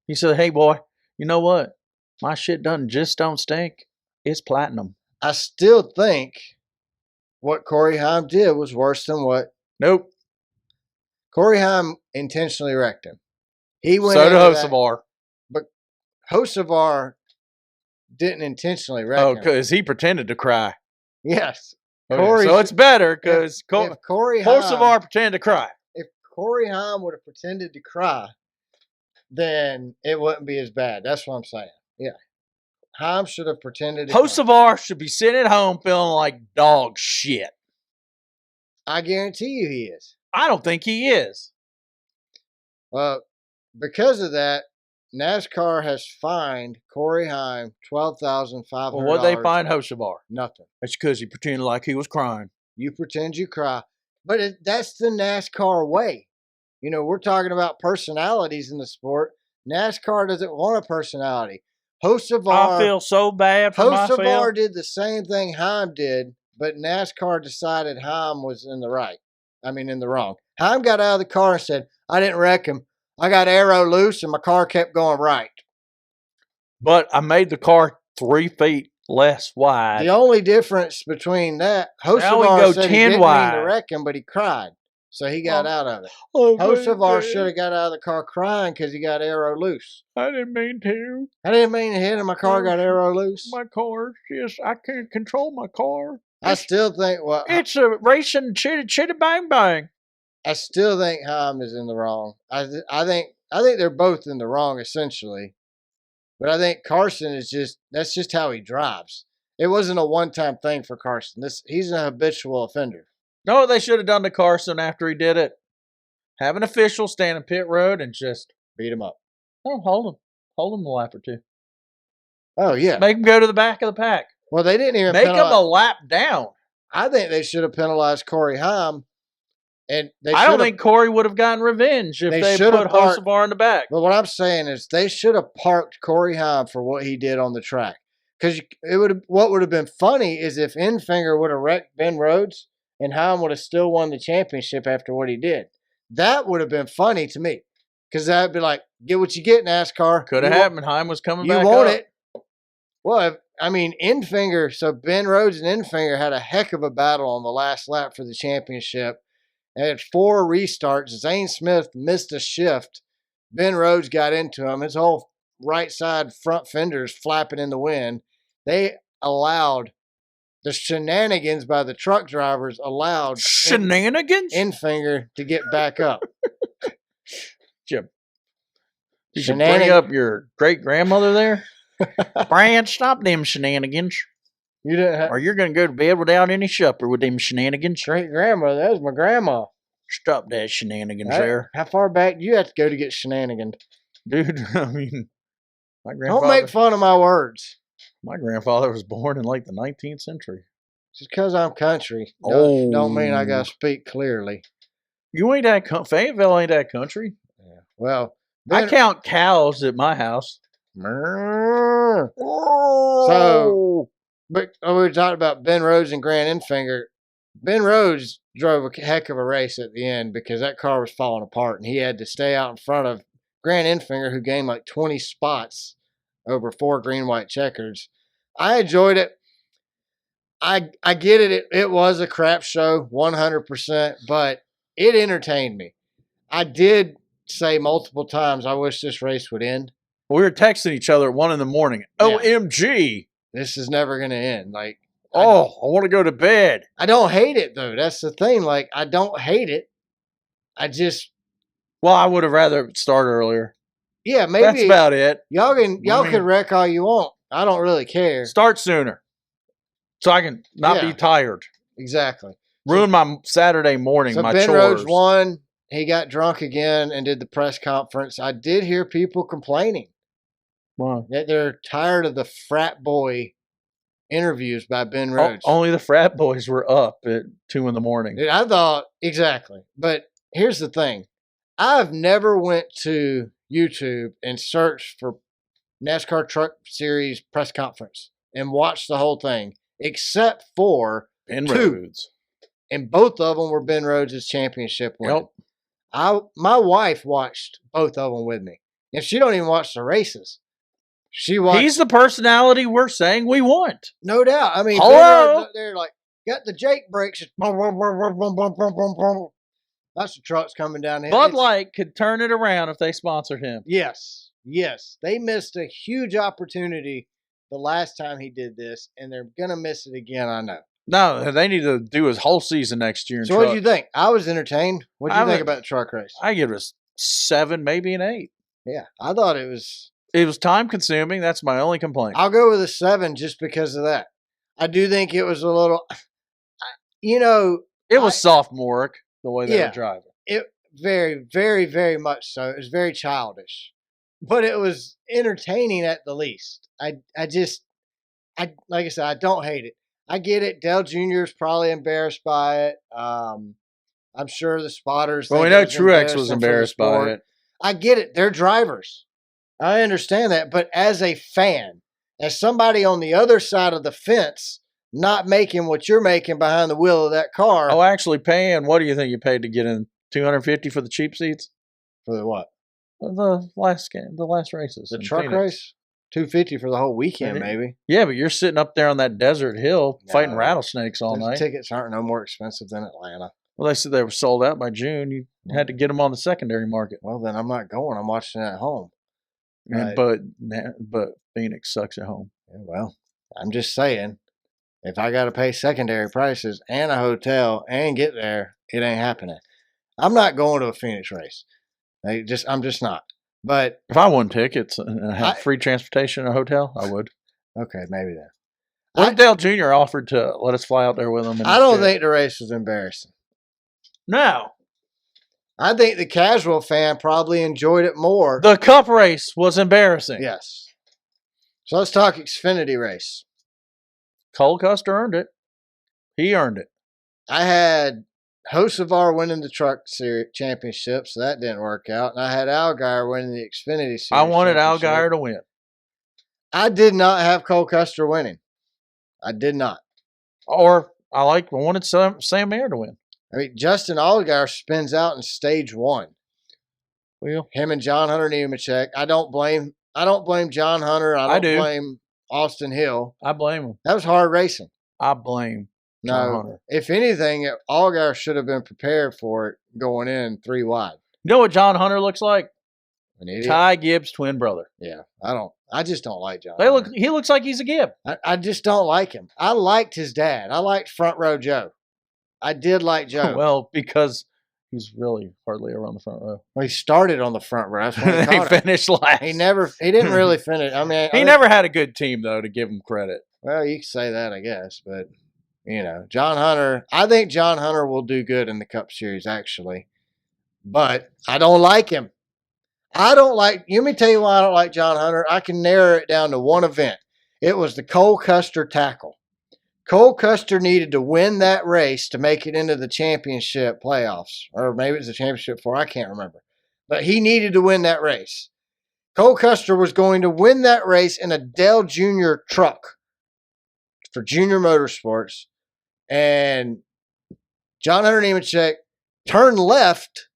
He said, hey, boy, you know what? My shit don't stink. It's platinum.
I still think what Corey Heim did was worse than what.
Nope.
Corey Heim intentionally wrecked him. He went.
So did Hocevar.
But Hocevar didn't intentionally wreck him.
Oh, because he pretended to cry.
Yes.
Okay, so it's better because Hocevar pretended to cry.
If Corey Heim would have pretended to cry, then it wouldn't be as bad. That's what I'm saying. Yeah. Heim should have pretended to cry.
Hocevar should be sitting at home feeling like dog shit.
I guarantee you he is.
I don't think he is.
Well, because of that, NASCAR has fined Corey Heim $12,500.
Well, what they find Hocevar?
Nothing.
That's because he pretended like he was crying.
You pretend you cry. But that's the NASCAR way. You know, we're talking about personalities in the sport. NASCAR doesn't want a personality.
I feel so bad for myself.
Hocevar did the same thing Heim did, but NASCAR decided Heim was in the wrong. Heim got out of the car and said, I didn't wreck him. I got aero loose and my car kept going right.
But I made the car 3 feet less wide.
The only difference between that, Hocevar said he didn't mean to wreck him, but he cried. So he got out of it. Hocevar should have got out of the car crying because he got aero loose.
I didn't mean to.
I didn't mean to hit him. My car got aero loose.
My car, I can't control my car.
I still think,
it's a racing chitty bang bang.
I still think Heim is in the wrong. I think they're both in the wrong essentially, but I think Carson that's just how he drives. It wasn't a one-time thing for Carson. He's an habitual offender.
No, what they should have done to Carson after he did it? Have an official stand in pit road and just
beat him up.
No, hold him a lap or two.
Oh yeah,
make him go to the back of the pack.
Well, they didn't even
make him a lap down.
I think they should have penalized Corey Heim. And
I don't think Corey would have gotten revenge if they put Hocevar in the back.
But what I'm saying is they should have parked Corey Heim for what he did on the track. Because what would have been funny is if Enfinger would have wrecked Ben Rhodes and Heim would have still won the championship after what he did. That would have been funny to me. Because that would be like, get what you get, NASCAR.
Could have happened. Heim was coming back up.
You want it. Well, Enfinger, so Ben Rhodes and Enfinger had a heck of a battle on the last lap for the championship. They had 4 restarts. Zane Smith missed a shift. Ben Rhodes got into him. His whole right side front fender is flapping in the wind. They allowed the shenanigans by the truck drivers allowed
Shenanigans?
Enfinger to get back up.
Did you bring up your great grandmother there? Brad, stop them shenanigans.
You didn't have,
or you're going to go to bed without any supper with them shenanigans.
great grandmother. That was my grandma.
Stop that shenanigans there.
How far back do you have to go to get shenanigans?
Dude, I mean, my grandfather.
Don't make fun of my words.
My grandfather was born in like the 19th century.
Just because I'm country don't mean I got to speak clearly.
You ain't that Fayetteville ain't that country.
Yeah. Well,
I count cows at my house.
So, but we were talking about Ben Rhodes and Grant Enfinger. Ben Rhodes drove a heck of a race at the end because that car was falling apart, and he had to stay out in front of Grant Enfinger, who gained like 20 spots over 4 green-white checkers. I enjoyed it. I get it. It was a crap show, 100%, but it entertained me. I did say multiple times, I wish this race would end.
We were texting each other at 1 a.m.
Yeah.
OMG.
This is never going to end. Like,
I want to go to bed.
I don't hate it, though. That's the thing. Like, I don't hate it. I just...
Well, I would have rather started earlier.
Yeah, maybe.
That's about it.
Y'all can wreck all you want. I don't really care.
Start sooner. So I can not be tired.
Exactly.
Ruin my Saturday morning, my
Ben
chores.
Rhodes won. He got drunk again and did the press conference. I did hear people complaining.
Wow.
That they're tired of the frat boy interviews by Ben Rhodes.
Only the frat boys were up at 2 a.m.
Dude, I thought, exactly. But here's the thing. I've never went to YouTube and searched for NASCAR Truck Series press conference and watched the whole thing, except for
Ben
2.
Rhodes.
And both of them were Ben Rhodes' championship win.
Yep.
My wife watched both of them with me. And she don't even watch the races. She watched.
He's the personality we're saying we want.
No doubt. I mean,
hello.
They're like, got the Jake brakes. Boom, boom, boom, boom, boom, boom, boom, boom, boom. That's the trucks coming down the hill.
Bud Light could turn it around if they sponsored him.
Yes. Yes. They missed a huge opportunity the last time he did this, and they're going to miss it again, I know.
No, they need to do his whole season next year.
So what did you think? I was entertained. What did you think about the truck race?
I give it a 7, maybe an 8.
Yeah. I thought it was...
It was time consuming. That's my only complaint.
I'll go with a 7 just because of that. I do think it was a little, it
was sophomoric the way they were driving.
It very, very, very much so. It was very childish, but it was entertaining at the least. Like I said, I don't hate it. I get it. Dale Jr. is probably embarrassed by it. I'm sure the spotters.
Well, we know Truex was embarrassed by it.
I get it. They're drivers. I understand that, but as a fan, as somebody on the other side of the fence, not making what you're making behind the wheel of that car.
Oh, actually paying, what do you think you paid to get in? $250 for the cheap seats?
For the what?
The last races.
The truck race? $250 for the whole weekend, maybe.
Yeah, but you're sitting up there on that desert hill fighting rattlesnakes all night.
Tickets aren't no more expensive than Atlanta.
Well, they said they were sold out by June. You had to get them on the secondary market.
Well, then I'm not going. I'm watching it at home.
Right. But Phoenix sucks at home.
Yeah, well, I'm just saying, if I got to pay secondary prices and a hotel and get there, it ain't happening. I'm not going to a Phoenix race. I'm just not. But
if I won tickets and had free transportation and a hotel, I would.
Okay, maybe then.
What if Dale Jr. offered to let us fly out there with him?
I don't think the race was embarrassing.
No.
I think the casual fan probably enjoyed it more.
The Cup race was embarrassing.
Yes. So let's talk Xfinity race.
Cole Custer earned it. He earned it.
I had Hocevar winning the Truck Series championship, so that didn't work out. And I had Allgaier winning the Xfinity Series.
I wanted Allgaier to win.
I did not have Cole Custer winning. I did not.
Or I wanted Sam Mayer to win.
I mean, Justin Allgaier spins out in stage 1.
Well,
him and John Hunter Nemechek. I don't blame John Hunter. I don't blame Austin Hill.
I blame him.
That was hard racing.
I blame John
No,
Hunter.
if anything, Allgaier should have been prepared for it going in 3 wide.
You know what John Hunter looks like?
An idiot.
Ty Gibbs' twin brother.
Yeah, I just don't like John.
He looks like he's a Gibb.
I just don't like him. I liked his dad. I liked Front Row Joe. I did like Joe.
Well, because he's really hardly ever on the front row.
Well, he started on the front row. That's when
He finished last.
He didn't really finish. I mean,
he never had a good team though, to give him credit.
Well, you can say that, I guess, but John Hunter. I think John Hunter will do good in the Cup Series, actually, but I don't like him. Let me tell you why I don't like John Hunter. I can narrow it down to one event. It was the Cole Custer tackle. Cole Custer needed to win that race to make it into the championship playoffs, or maybe it was the championship 4. I can't remember, but he needed to win that race. Cole Custer was going to win that race in a Dell Jr. truck for Junior Motorsports, and John Hunter Nemechek turned left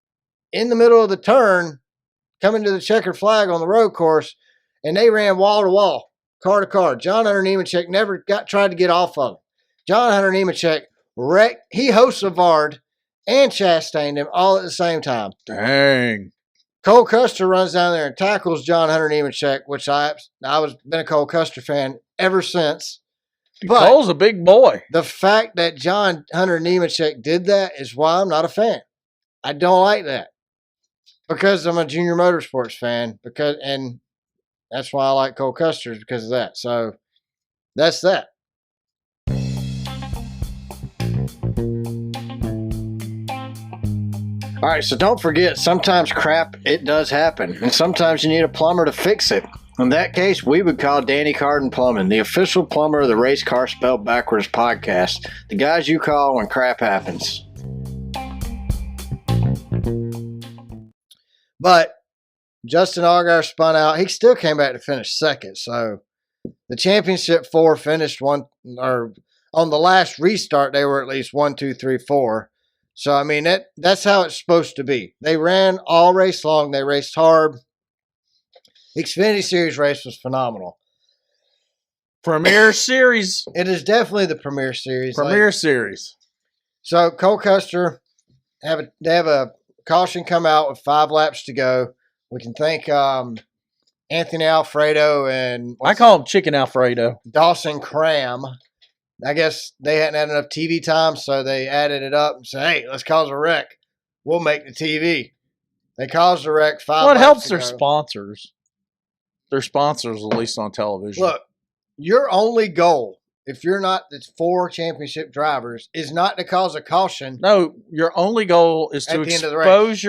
in the middle of the turn, coming to the checkered flag on the road course, and they ran wall to wall, car to car. John Hunter Nemechek never tried to get off of him. John Hunter Nemechek wrecked. He host-savard and chastained him all at the same time.
Dang.
Cole Custer runs down there and tackles John Hunter Nemechek, which been a Cole Custer fan ever since. But
Cole's a big boy.
the fact that John Hunter Nemechek did that is why I'm not a fan. I don't like that because I'm a Junior Motorsports fan. And that's why I like Cole Custer, is because of that. So that's that. All right, so don't forget, sometimes crap, it does happen. And sometimes you need a plumber to fix it. In that case, we would call Danny Carden Plumbing, the official plumber of the Race Car Spelled Backwards podcast. The guys you call when crap happens. But Justin Allgaier spun out. He still came back to finish second. So the championship 4 finished on the last restart, they were at least 1, 2, 3, 4. So, I mean, that's how it's supposed to be. They ran all race long. They raced hard. Xfinity Series race was phenomenal.
Premier Series.
It is definitely the Premier Series.
Series.
So, Cole Custer, they have a caution come out with 5 laps to go. We can thank Anthony Alfredo and
I call him Chicken Alfredo.
Dawson Cram. I guess they hadn't had enough TV time, so they added it up and said, hey, let's cause a wreck. We'll make the TV. They caused a wreck 5
Well, it
laps
helps
to
their
go.
sponsors. Their sponsors, at least on television.
Look, your only goal, if you're not the 4 championship drivers, is not to cause a caution.
No, your only goal is to
At the end of the
expose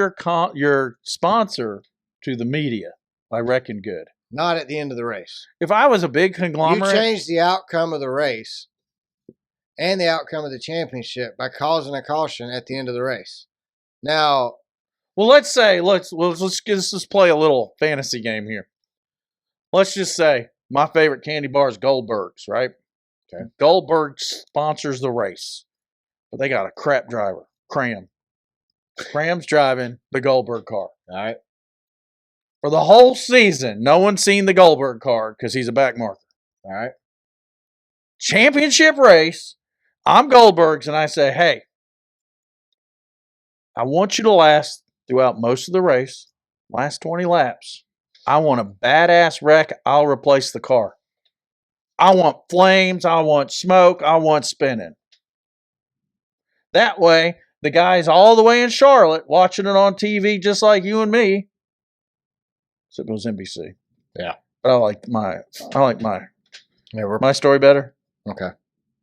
your sponsor to the media by wrecking good.
Not at the end of the race.
If I was a big conglomerate,
You change the outcome of the race and the outcome of the championship by causing a caution at the end of the race. Now,
well, let's just play a little fantasy game here. Let's just say my favorite candy bar is Goldberg's, right? Okay. Goldberg sponsors the race, but they got a crap driver, Cram. Cram's driving the Goldberg car.
all right.
For the whole season, no one's seen the Goldberg car because he's a back marker.
All right.
Championship race, I'm Goldberg's, and I say, hey, I want you to last throughout most of the race, last 20 laps. I want a badass wreck. I'll replace the car. I want flames. I want smoke. I want spinning. That way, the guys all the way in Charlotte watching it on TV just like you and me. Except it was NBC.
Yeah.
But I like my story better.
Okay.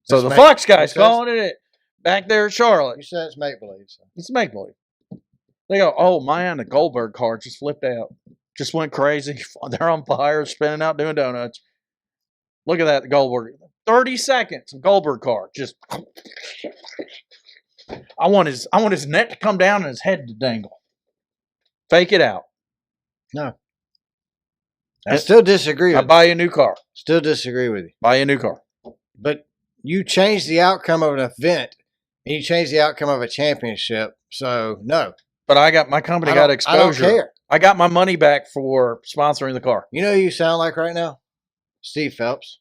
So the Fox guys calling it back there in Charlotte.
You said it's make-believe. So.
It's make-believe. They go, oh man, the Goldberg car just flipped out. Just went crazy. They're on fire, spinning out, doing donuts. Look at that, the Goldberg. 30 seconds, Goldberg car. Just I want his neck to come down and his head to dangle. Fake it out.
No. I still disagree with
I buy you a new car.
Still disagree with you.
Buy you a new car.
But you change the outcome of an event and you change the outcome of a championship. So, no.
But I got my company got exposure.
I don't care.
I got my money back for sponsoring the car.
You know who you sound like right now? Steve Phelps.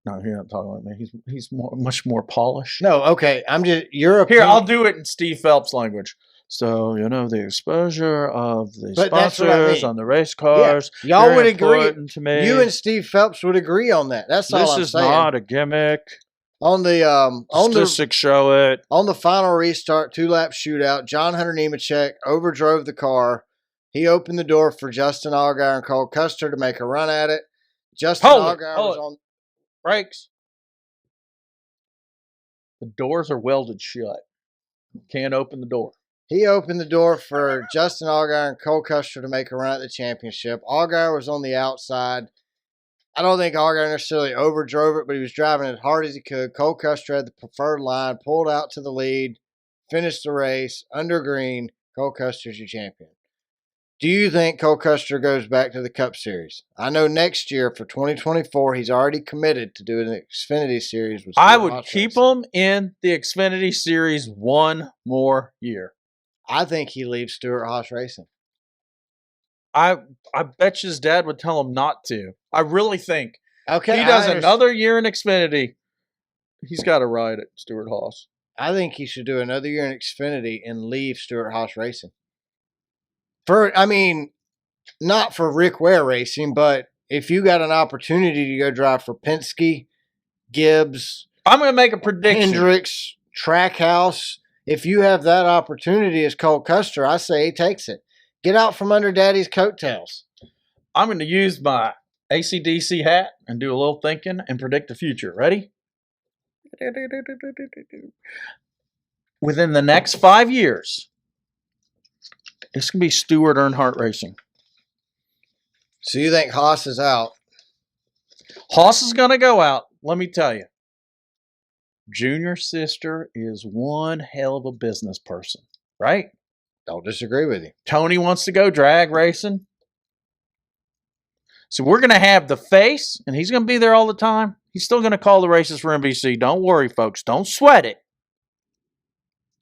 No, you're not talking like me. He's much more polished.
No, okay. I'm just your
Here,
opinion.
I'll do it in Steve Phelps language. So, the exposure of the
But that's what I
sponsors
mean.
on the race cars.
Y'all
very
would agree.
important to me.
You and Steve Phelps would agree on that. That's all
This
I'm
is
saying.
not a gimmick.
On the
Statistics show it.
on the final restart, 2-lap shootout, John Hunter Nemechek overdrove the car. He opened the door for Justin Allgaier and Cole Custer to make a run at it. Justin Allgaier was on
brakes. The doors are welded shut. Can't open the door.
He opened the door for Justin Allgaier and Cole Custer to make a run at the championship. Allgaier was on the outside. I don't think Allgaier necessarily overdrove it, but he was driving as hard as he could. Cole Custer had the preferred line, pulled out to the lead, finished the race under green. Cole Custer's your champion. Do you think Cole Custer goes back to the Cup Series? I know next year for 2024, he's already committed to doing the Xfinity Series.
I would keep him in the Xfinity Series one more year.
I think he leaves Stewart-Haas Racing.
I bet his dad would tell him not to. I really think.
Okay,
he does another year in Xfinity. He's got to ride at Stewart-Haas.
I think he should do another year in Xfinity and leave Stewart-Haas Racing. Not for Rick Ware Racing, but if you got an opportunity to go drive for Penske, Gibbs,
I'm going to make a prediction.
Hendricks, Trackhouse, if you have that opportunity as Cole Custer, I say he takes it. Get out from under Daddy's coattails.
I'm going to use my AC/DC hat and do a little thinking and predict the future. Ready? Within the next 5 years, it's going to be Stewart Earnhardt Racing.
So you think Haas is out?
Haas is going to go out. Let me tell you. Junior's sister is one hell of a business person, right?
Don't disagree with you.
Tony wants to go drag racing. So we're going to have the face, and he's going to be there all the time. He's still going to call the races for NBC. Don't worry, folks. Don't sweat it.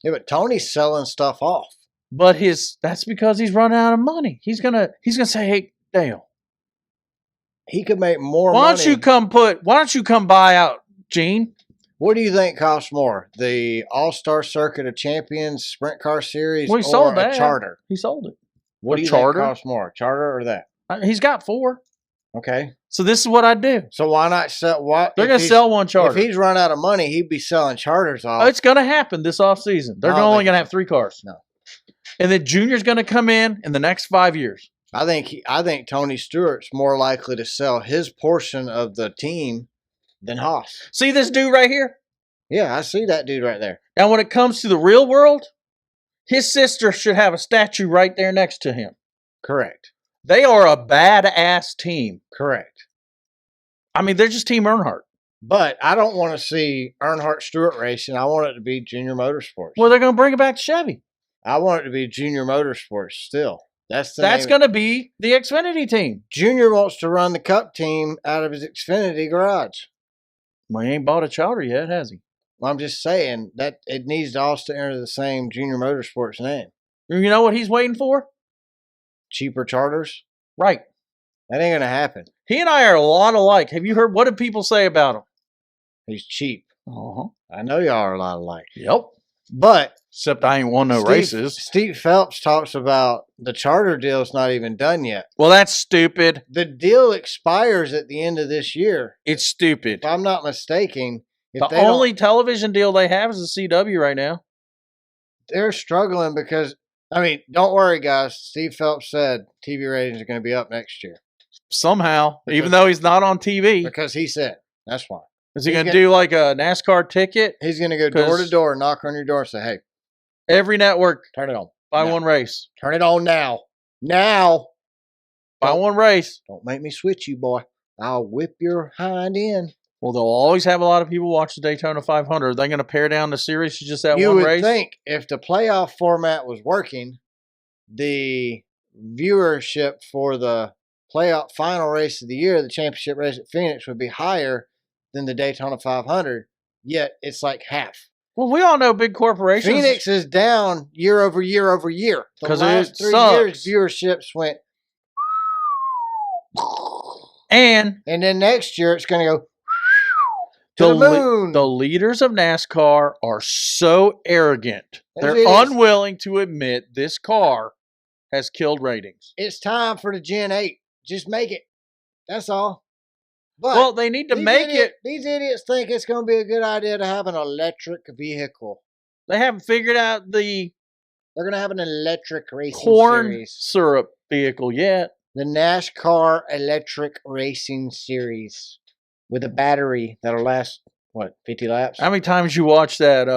Yeah, but Tony's selling stuff off.
But that's because he's running out of money. He's gonna say, "Hey, Dale,
he could make more
why
money.
Why don't you come buy out Gene?"
What do you think costs more? The All-Star Circuit of Champions Sprint Car Series
he
or
sold
a charter?
He sold it.
What do you think costs more, charter or that?
He's got 4.
Okay.
So this is what I do.
So why not sell what?
They're going to sell one charter.
If he's run out of money, he'd be selling charters off.
It's going to happen this offseason. They're only going to have 3 cars.
No.
And then Junior's going to come in the next 5 years.
I think Tony Stewart's more likely to sell his portion of the team than Haas.
See this dude right here?
Yeah, I see that dude right there.
Now, when it comes to the real world, his sister should have a statue right there next to him.
Correct.
They are a badass team.
Correct.
I mean, they're just Team Earnhardt.
But I don't want to see Earnhardt Stewart racing. I want it to be Junior Motorsports.
Well, they're going to bring it back to Chevy.
I want it to be Junior Motorsports still. That's
going to be the Xfinity team.
Junior wants to run the Cup team out of his Xfinity garage.
Well, he ain't bought a charter yet, has he?
Well, I'm just saying that it needs to also enter the same Junior Motorsports name.
You know what he's waiting for?
Cheaper charters?
Right.
That ain't going to happen.
He and I are a lot alike. Have you heard, what do people say about him?
He's cheap.
Uh-huh.
I know y'all are a lot alike.
Yep.
But
except I ain't won no races.
Steve Phelps talks about the charter deal's not even done yet.
Well, that's stupid.
The deal expires at the end of this year.
It's stupid.
If I'm not mistaken.
The only television deal they have is the CW right now.
They're struggling because, don't worry, guys. Steve Phelps said TV ratings are going to be up next year.
Somehow, even though he's not on TV.
Because he said. That's why.
Is he going to do like a NASCAR ticket?
He's going to go door to door, knock on your door and say, hey.
Every network.
Turn it on.
Buy one race.
Turn it on now. Now.
Buy one race.
Don't make me switch you, boy. I'll whip your hind end.
Well, they'll always have a lot of people watch the Daytona 500. Are they going to pare down the series to just that one race?
You would think if the playoff format was working, the viewership for the playoff final race of the year, the championship race at Phoenix, would be higher than the Daytona 500. Yet it's like half.
Well, we all know big corporations.
Phoenix is down year over year over year. The last 3 years, viewerships went.
And
then next year, it's going to go. To the moon.
The leaders of NASCAR are so arrogant. They're unwilling to admit this car has killed ratings.
It's time for the Gen 8. Just make it. That's all. But
well, they need to make it.
These idiots think it's going to be a good idea to have an electric vehicle.
They haven't figured out
They're going to have an electric racing
corn syrup vehicle yet.
The NASCAR Electric Racing Series with a battery that'll last, 50 laps?
How many times you watch that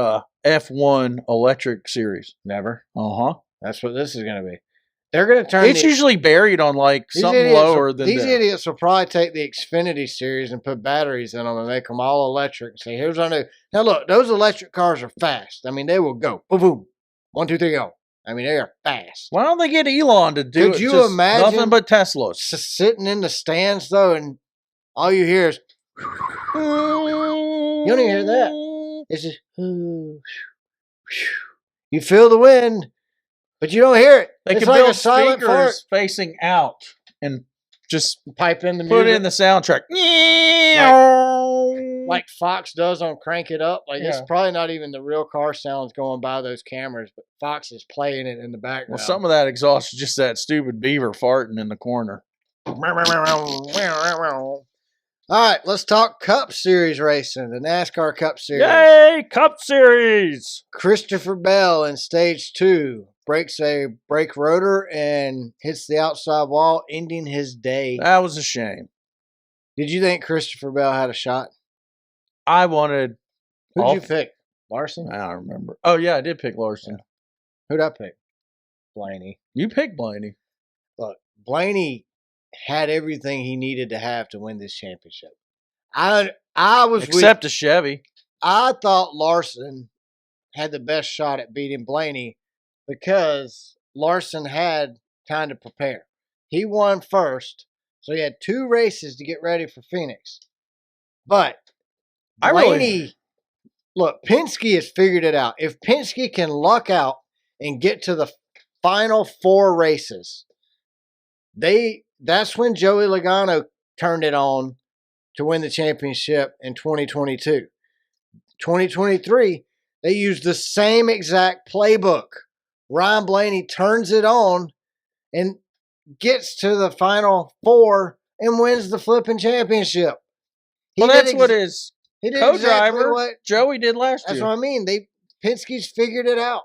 F1 Electric Series?
Never.
Uh-huh.
That's what this is going to be. They're going to turn
it's usually buried on something lower than
these idiots will probably take the Xfinity series and put batteries in them and make them all electric and say, here's our new. Now, look, those electric cars are fast. I mean, they will go. Boom, boom. 1, 2, 3, go. I mean, they are fast.
Why don't they get Elon to do it?
Could you imagine
nothing but Teslas
sitting in the stands, though, and all you hear is, you don't even hear that. It's just, you feel the wind. But you don't hear it.
They
it's
can
like
build
a silent
speakers
fart.
Facing out and just
pipe in the
put
music.
in the soundtrack.
Like Fox does on Crank It Up. Like it's probably not even the real car sounds going by those cameras, but Fox is playing it in the background.
Well, some of that exhaust is just that stupid beaver farting in the corner.
All right, let's talk Cup Series racing, the NASCAR Cup Series.
Yay, Cup Series!
Christopher Bell in Stage 2 breaks a brake rotor and hits the outside wall, ending his day.
That was a shame.
Did you think Christopher Bell had a shot?
I wanted...
Who'd you pick? Larson?
I don't remember. Oh, yeah, I did pick Larson.
Yeah. Who'd I pick? Blaney.
You picked Blaney.
Look, Blaney had everything he needed to have to win this championship. I was
except a Chevy.
I thought Larson had the best shot at beating Blaney because Larson had time to prepare. He won first, so he had 2 races to get ready for Phoenix. But Blaney, look, Penske has figured it out. If Penske can luck out and get to the final 4 races, that's when Joey Logano turned it on to win the championship in 2022. 2023, they used the same exact playbook. Ryan Blaney turns it on and gets to the final 4 and wins the flipping championship.
Well, that's what his co-driver Joey did last year.
That's what I mean. Penske's figured it out.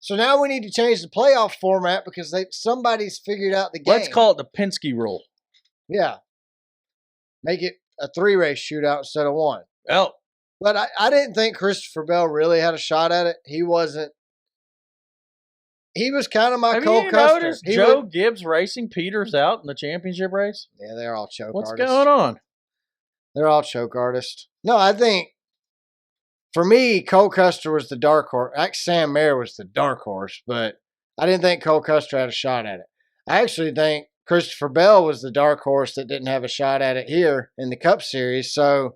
So now we need to change the playoff format because somebody's figured out the game.
Let's call it the Penske rule.
Yeah. Make it a 3-race shootout instead of 1.
Oh.
But I didn't think Christopher Bell really had a shot at it. He wasn't. He was kind of my Cole Custer.
Have you noticed Joe Gibbs racing Peters out in the championship race?
Yeah, they're all choke
artists.
What's
going on?
They're all choke artists. No, I think, for me, Cole Custer was the dark horse. Actually, Sam Mayer was the dark horse, but I didn't think Cole Custer had a shot at it. I actually think Christopher Bell was the dark horse that didn't have a shot at it here in the Cup Series. So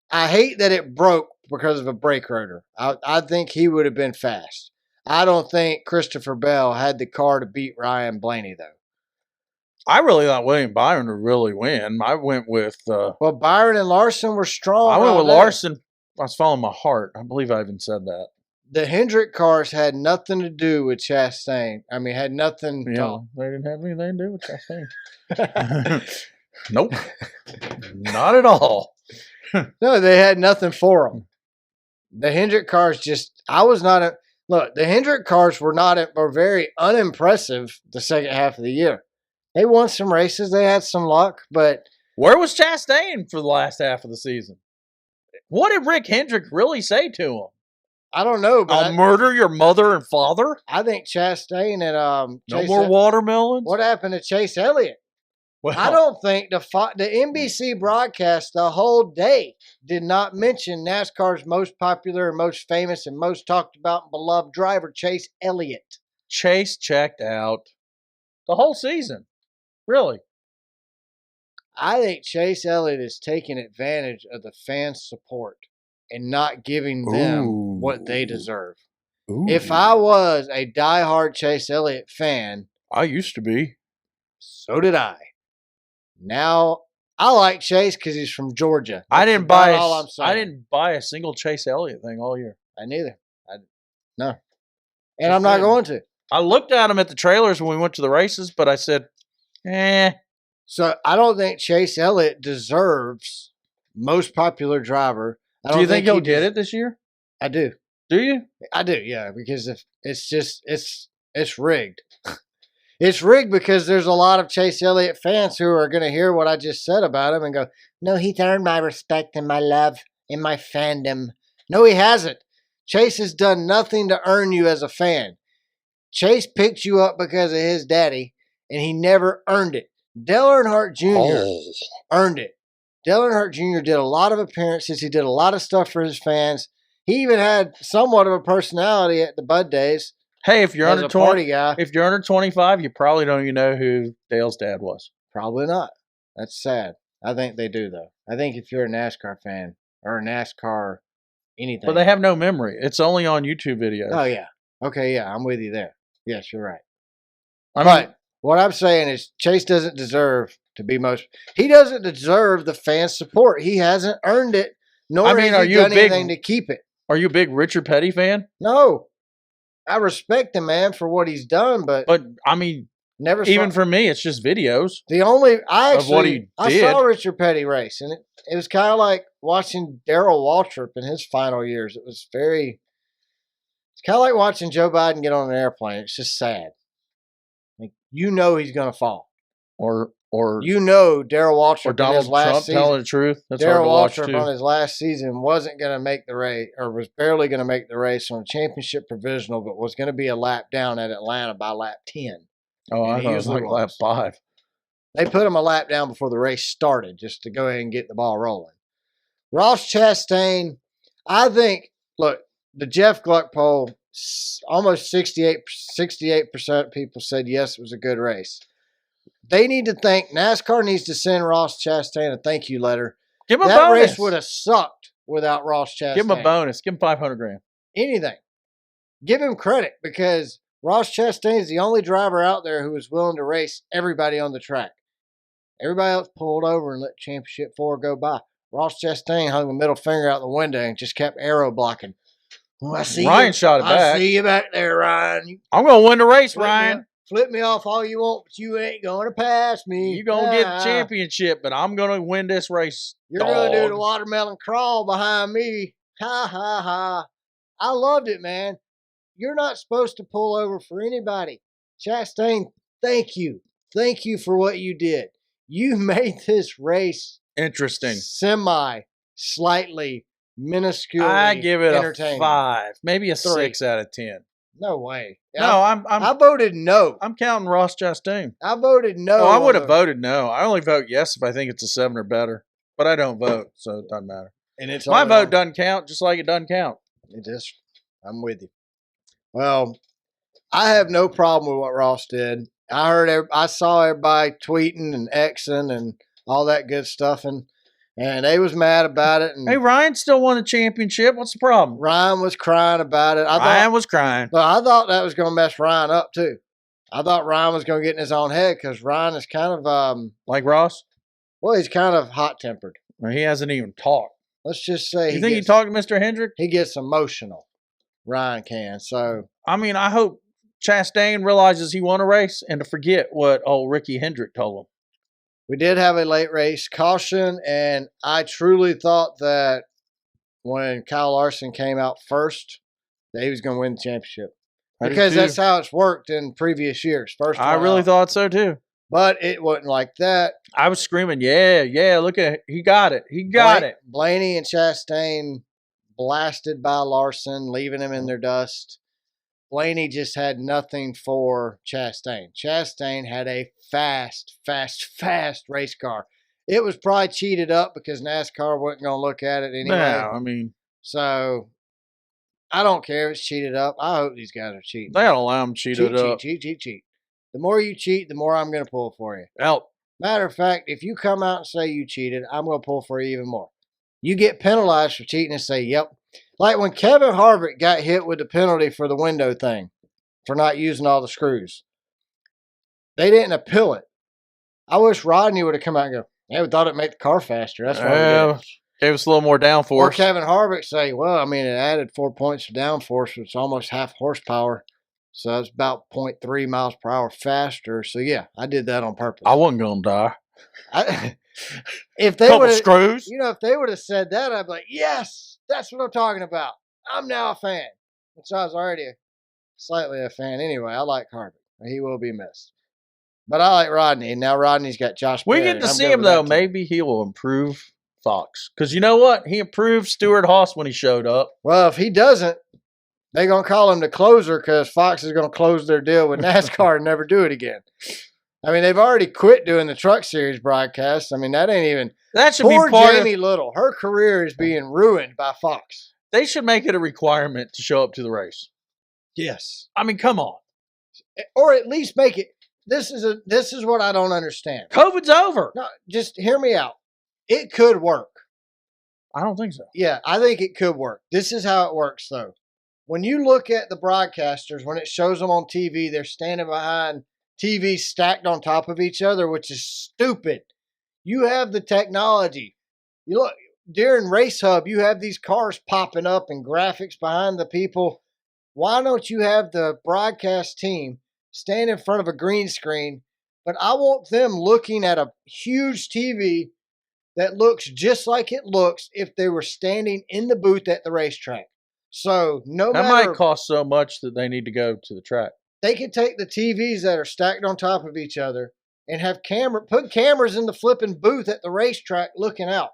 I hate that it broke because of a brake rotor. I think he would have been fast. I don't think Christopher Bell had the car to beat Ryan Blaney, though.
I really thought William Byron would really win. I went with...
well, Byron and Larson were strong.
I went with Larson. I was following my heart. I believe I even said that.
The Hendrick cars had nothing to do with Chastain. I mean, had nothing.
Yeah, they didn't have anything to do with Chastain. Nope. Not at all.
No, they had nothing for them. The Hendrick cars just... Look, the Hendrick cars were very unimpressive the second half of the year. They won some races. They had some luck, but...
Where was Chastain for the last half of the season? What did Rick Hendrick really say to him?
I don't know, but...
I'll murder your mother and father?
I think Chastain and...
no more watermelons?
What happened to Chase Elliott? Well, I don't think the NBC broadcast the whole day did not mention NASCAR's most popular and most famous and most talked about and beloved driver, Chase Elliott.
Chase checked out the whole season. Really?
I think Chase Elliott is taking advantage of the fans' support and not giving them what they deserve. Ooh. If I was a diehard Chase Elliott fan...
I used to be.
So did I. Now I like Chase because he's from Georgia.
I
That's
didn't
about
buy.
all I'm saying.
I didn't buy a single Chase Elliott thing all year.
I neither. No. And
Just
I'm not
didn't.
going to.
I looked at him at the trailers when we went to the races, but I said, eh.
So I don't think Chase Elliott deserves most popular driver.
Do you think he'll get it this year?
I do.
Do you?
I do, yeah, because if it's rigged. It's rigged because there's a lot of Chase Elliott fans who are going to hear what I just said about him and go, no, he's earned my respect and my love and my fandom. No, he hasn't. Chase has done nothing to earn you as a fan. Chase picked you up because of his daddy, and he never earned it. Dale Earnhardt Jr. Earned it. Dale Earnhardt Jr. did a lot of appearances. He did a lot of stuff for his fans. He even had somewhat of a personality at the Bud Days.
Hey, if you're
as
under
a party
20,
guy,
if you're under 25, you probably don't even know who Dale's dad was.
probably not. That's sad. I think they do though. I think if you're a NASCAR fan or a NASCAR anything,
But they have no memory. It's only on YouTube videos.
oh yeah, okay, yeah, I'm with you there. Yes, you're right.
I mean,
But what I'm saying is Chase doesn't deserve to be most. He doesn't deserve the fan support. He hasn't earned it. Nor
I mean,
has
are
he
you a
done
big-
anything to keep it.
are you a big Richard Petty fan?
No, I respect him, man, for what he's done, but
But I mean,
never
even
saw,
for me, it's just videos.
the only I
of what
actually
he
I saw
did.
Richard Petty race, and it was kind of like watching Darrell Waltrip in his final years. It was very. It's kind of like watching Joe Biden get on an airplane. It's just sad. Like you know he's gonna fall.
Or
You know Darrell Waltrip
or
in
Donald
his last
Trump
season.
telling the truth. That's hard to
Darrell
watch
Waltrip
too.
on his last season wasn't going to make the race, or was barely going to make the race on a championship provisional, but was going to be a lap down at Atlanta by lap 10.
Oh,
and
I
he
thought it was
usually
like lap
was.
5.
They put him a lap down before the race started just to go ahead and get the ball rolling. Ross Chastain, I think, look, the Jeff Gluck poll, almost 68% of people said yes, it was a good race. They need to thank, NASCAR needs to send Ross Chastain a thank you letter.
Give him a
That
bonus.
race would have sucked without Ross Chastain.
Give him a bonus. Give him $500,000.
Anything. Give him credit because Ross Chastain is the only driver out there who is willing to race everybody on the track. Everybody else pulled over and let Championship 4 go by. Ross Chastain hung the middle finger out the window and just kept arrow blocking. Oh, I see
Ryan
you.
shot it
I
back.
see you back there, Ryan. You
I'm gonna win the race,
flip me
Ryan.
off- Flip me off all you want, but you ain't going to pass me.
You gonna get the
Ah.
championship, but I'm gonna win this race.
You're going to do the
dog.
watermelon crawl behind me. Ha, ha, ha. I loved it, man. You're not supposed to pull over for anybody. Chastain, thank you. Thank you for what you did. You made this race
Interesting.
slightly, minuscule.
I give it a
entertaining.
5, maybe a
3.
6 out of 10.
No way.
No,
I voted no.
I'm counting Ross Chastain.
I voted no.
Oh, I would
on
have
the-
voted no. I only vote yes if I think it's a 7 or better. But I don't vote, so it doesn't matter.
And it's
My
all
vote
on-
doesn't count, just like it doesn't count.
It is. I'm with you. Well, I have no problem with what Ross did. I saw everybody tweeting and Xing and all that good stuff, and they was mad about it. And
Hey, Ryan still won a championship. What's the problem?
Ryan was crying about it.
Ryan was crying.
I thought that was going to mess Ryan up too. I thought Ryan was going to get in his own head because Ryan is kind of
Like Ross?
well, he's kind of hot tempered.
Well, he hasn't even talked.
Let's just say
You think he talked to Mr. Hendrick?
he gets emotional. Ryan can. So
I mean, I hope Chastain realizes he won a race and to forget what old Ricky Hendrick told him.
we did have a late race caution, and I truly thought that when Kyle Larson came out first, that he was going to win the championship.
I did
Because
too.
that's how it's worked in previous years. First
I
one
really
out.
thought so too.
But it wasn't like that.
I was screaming, yeah, look at it. He got it. He got it.
Blaney and Chastain blasted by Larson, leaving him in their dust. Blaney just had nothing for Chastain. Chastain had a fast race car. It was probably cheated up because NASCAR wasn't going to look at it anyway.
No, I mean,
So I don't care if it's cheated up. I hope these guys are cheating.
they gotta allow him to cheat it up.
Cheat. The more you cheat, the more I'm going to pull for you.
Out.
Matter of fact, if you come out and say you cheated, I'm going to pull for you even more. You get penalized for cheating and say, yep. Like when Kevin Harvick got hit with the penalty for the window thing for not using all the screws. They didn't appeal it. I wish Rodney would have come out and go, Yeah, we thought it'd make the car faster. That's why we did it.
Gave us a little more downforce.
Or Kevin Harvick say, well, I mean, it added 4 points of downforce, which is almost half horsepower. So that's about 0.3 miles per hour faster. So, yeah, I did that on purpose.
I wasn't going to die.
If they
Couple screws.
if they would have said that, I'd be like, yes, that's what I'm talking about. I'm now a fan, which I was already slightly a fan anyway. I like Harvick. He will be missed. But I like Rodney. Now Rodney's got Josh Berry.
We get to see him, though. Maybe he will improve Fox. Because you know what? He improved Stewart-Haas when he showed up.
Well, if he doesn't, they're going to call him the closer because Fox is going to close their deal with NASCAR and never do it again. I mean, they've already quit doing the Truck Series broadcasts. I mean, that ain't even.
That should
poor
be part
Jamie Little. Her career is being ruined by Fox.
They should make it a requirement to show up to the race.
Yes.
I mean, come on.
Or at least make it. This is what I don't understand.
COVID's over.
No, just hear me out. It could work.
I don't think so.
Yeah, I think it could work. This is how it works, though. When you look at the broadcasters, when it shows them on TV, they're standing behind TVs stacked on top of each other, which is stupid. You have the technology. You look during Race Hub, you have these cars popping up and graphics behind the people. Why don't you have the broadcast team stand in front of a green screen? But I want them looking at a huge TV that looks just like it looks if they were standing in the booth at the racetrack. So
that might cost so much that they need to go to the track.
They could take the TVs that are stacked on top of each other and have put cameras in the flipping booth at the racetrack looking out.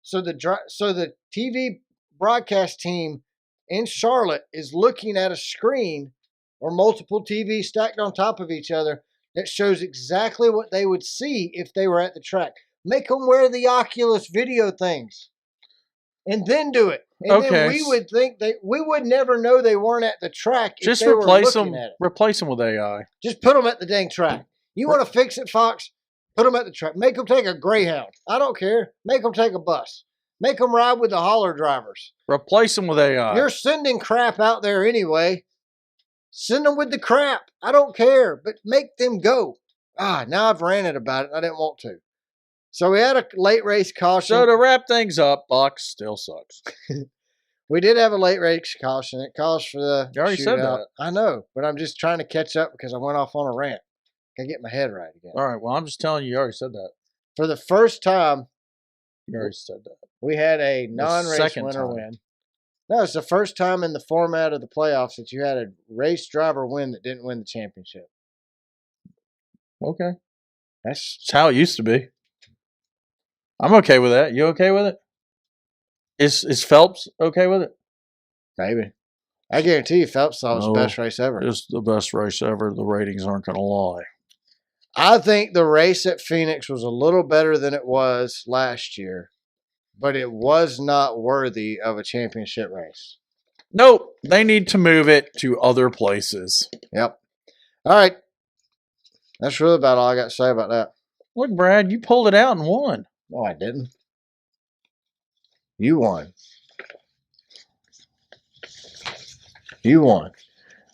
So the TV broadcast team in Charlotte is looking at a screen or multiple TVs stacked on top of each other that shows exactly what they would see if they were at the track. Make them wear the Oculus video things and then do it. And then we would think we would never know they weren't at the track if
just
they were
replace
looking
them.
at it.
Replace them with AI.
Just put them at the dang track. You want to fix it, Fox? Put them at the track. Make them take a Greyhound. I don't care. Make them take a bus. Make them ride with the hauler drivers.
Replace them with AI.
You're sending crap out there anyway. Send them with the crap. I don't care, but make them go. Now I've ranted about it. I didn't want to. So we had a late race caution.
So to wrap things up, Fox still sucks.
We did have a late race caution. It calls for the
You already
shootout.
said that.
I know, but I'm just trying to catch up because I went off on a rant. I get my head right again.
All right, well, I'm just telling you already said that.
For the first time,
You already said that.
we had a non-race
second
winner
time.
win. No, it's the first time in the format of the playoffs that you had a race driver win that didn't win the championship.
Okay.
That's
It's how it used to be. I'm okay with that. You okay with it? Is Phelps okay with it?
maybe. I guarantee you Phelps thought it was the best race ever.
It's the best race ever. The ratings aren't going to lie.
I think the race at Phoenix was a little better than it was last year, but it was not worthy of a championship race.
Nope. They need to move it to other places.
Yep. All right. That's really about all I got to say about that.
Look, Brad, you pulled it out and won.
No, I didn't. You won. You won.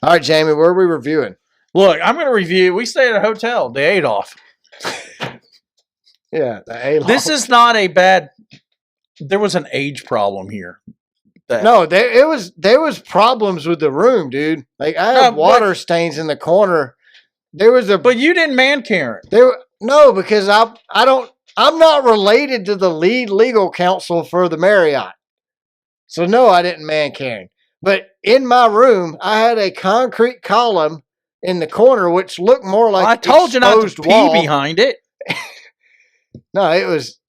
All right, Jamie, where are we reviewing?
Look, I'm going to review. We stayed at a hotel, the Adolph.
Yeah, the A-Log.
This is not a bad. There was an age problem here.
No, there was problems with the room, dude. Like I had water stains in the corner. There was a.
But you didn't man Karen.
No, because I'm not related to the lead legal counsel for the Marriott. So no, I didn't man Karen. But in my room, I had a concrete column in the corner, which looked more like
I told you not to
wall.
pee behind it.
No, it was.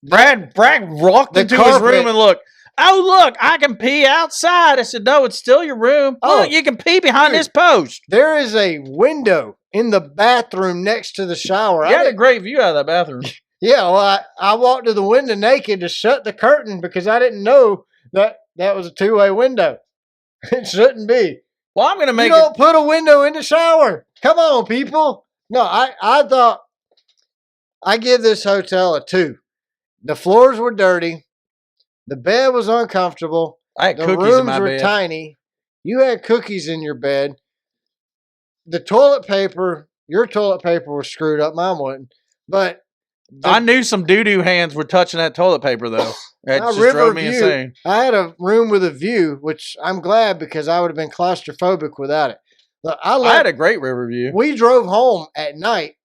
Brad walked into his room and looked. Oh, look, I can pee outside. I said, no, it's still your room. Oh, look, you can pee behind this post.
There is a window in the bathroom next to the shower.
You had a great view out of that bathroom.
Yeah, well, I walked to the window naked to shut the curtain because I didn't know that was a two-way window. It shouldn't be.
Well, I'm going to make
You don't put a window in the shower. Come on, people. No, I thought I give this hotel a 2. The floors were dirty. The bed was uncomfortable.
I had
the
cookies
rooms
in my
were
bed.
tiny. You had cookies in your bed. The toilet paper, your toilet paper was screwed up. Mine wasn't. But
I knew some doo-doo hands were touching that toilet paper, though. That just drove me insane.
I had a room with a view, which I'm glad because I would have been claustrophobic without it. Look,
I had a great river view.
We drove home at night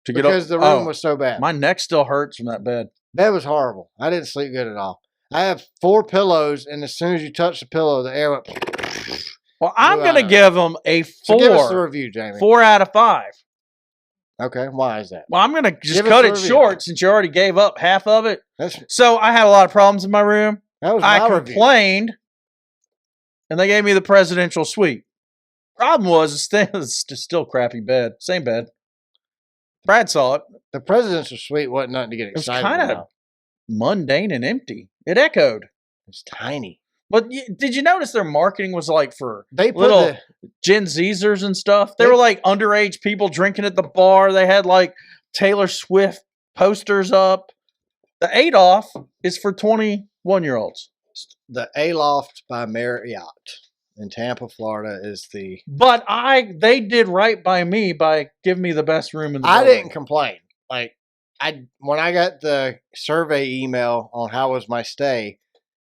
because the room was so bad.
My neck still hurts from that bed.
That was horrible. I didn't sleep good at all. I have 4 pillows, and as soon as you touch the pillow, the air went.
Well, I'm going to give them a 4.
So give us the review, Jamie.
4 out of 5.
Okay, why is that?
Well, I'm going to just cut it short since you already gave up half of it. So I had a lot of problems in my room. I complained, and they gave me the presidential suite. Problem was, it's still crappy bed. Same bed. Brad saw it.
The presidential suite wasn't nothing to get excited about. It was kind of
mundane and empty. It echoed.
It's tiny.
But did you notice their marketing was like for little Gen Zers and stuff? They were like underage people drinking at the bar. They had like Taylor Swift posters up. The Adolf is for 21-year-olds.
The Aloft by Marriott in Tampa, Florida is the...
But they did right by me by giving me the best room in the building.
I didn't complain. Like, when I got the survey email on how was my stay,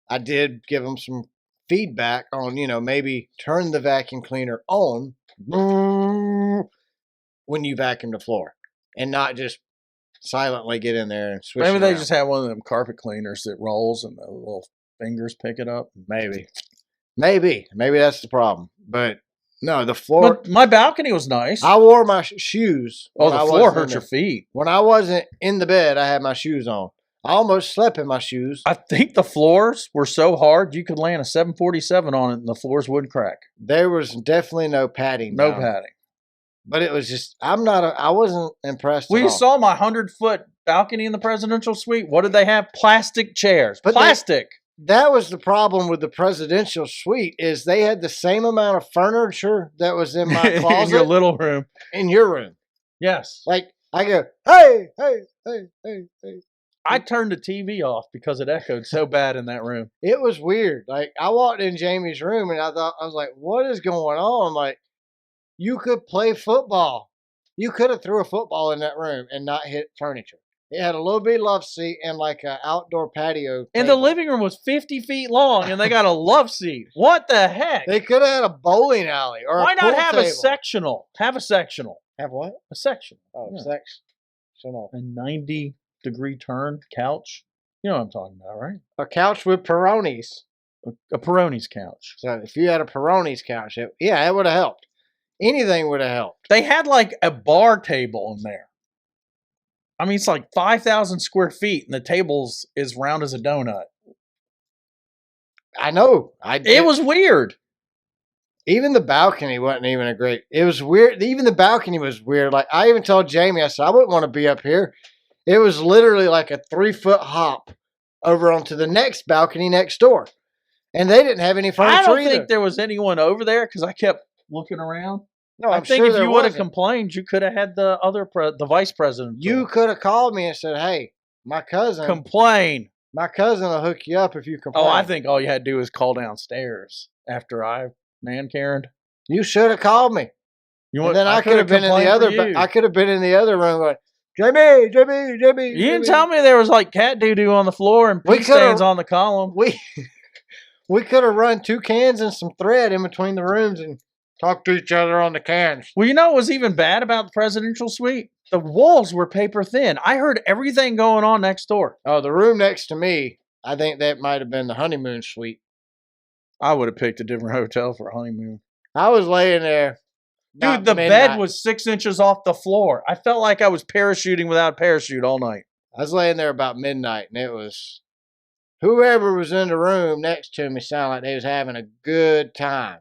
I did give them some feedback on, maybe turn the vacuum cleaner on when you vacuum the floor and not just silently get in there and switch
Maybe they just have one of them carpet cleaners that rolls and the little fingers pick it up.
Maybe that's the problem. But no, the floor.
But my balcony was nice.
I wore my shoes.
Oh, the floor hurt your feet.
When I wasn't in the bed, I had my shoes on. I almost slept in my shoes.
I think the floors were so hard you could land a 747 on it and the floors wouldn't crack.
There was definitely no padding.
No padding.
But it was just, I wasn't impressed
at all. Saw my 100-foot balcony in the presidential suite. What did they have? Plastic chairs. Plastic.
That was the problem with the presidential suite is they had the same amount of furniture that was in my closet.
In your little room.
In your room.
Yes.
Like, I go, hey, hey, hey, hey, hey.
I turned the TV off because it echoed so bad in that room.
It was weird. Like, I walked in Jamie's room and I was like, what is going on? Like, you could play football. You could have threw a football in that room and not hit furniture. It had a little bit love seat and like an outdoor patio.
And the living room was 50 feet long and they got a love seat. What the heck?
They could have had a bowling alley or
Why
a pool
not have
table.
a sectional? Have a sectional.
Have what?
A sectional.
Oh, yeah. Sectional.
A 90-degree turn couch. You know what I'm talking about, right?
A couch with Peronis.
A Peroni's couch.
So if you had a Peroni's couch, it would have helped. Anything would have helped.
They had like a bar table in there. I mean, it's like 5,000 square feet, and the table's as round as a donut.
I know.
It was weird.
Even the balcony wasn't even it was weird. Even the balcony was weird. Like, I even told Jamie, I said, I wouldn't want to be up here. It was literally like a 3-foot hop over onto the next balcony next door. And they didn't have any furniture
I don't
either.
think there was anyone over there because I kept looking around.
No,
I think if you would have complained, you could have had the vice president.
You could have called me and said, hey, my cousin.
Complain.
My cousin will hook you up if you complain.
Oh, I think all you had to do was call downstairs after I man-Karen'd.
You should have called me. And then I could have been in the other. I could have been in the other room going, Jamie.
You didn't tell me there was like cat doo-doo on the floor and pee stains on the column.
We could have run 2 cans and some thread in between the rooms and talk to each other on the cans.
Well, you know what was even bad about the presidential suite? The walls were paper thin. I heard everything going on next door.
Oh, the room next to me, I think that might have been the honeymoon suite.
I would have picked a different hotel for a honeymoon.
I was laying there.
Dude, the bed was 6 inches off the floor. I felt like I was parachuting without a parachute all night.
I was laying there about midnight, and it was... Whoever was in the room next to me sounded like they was having a good time.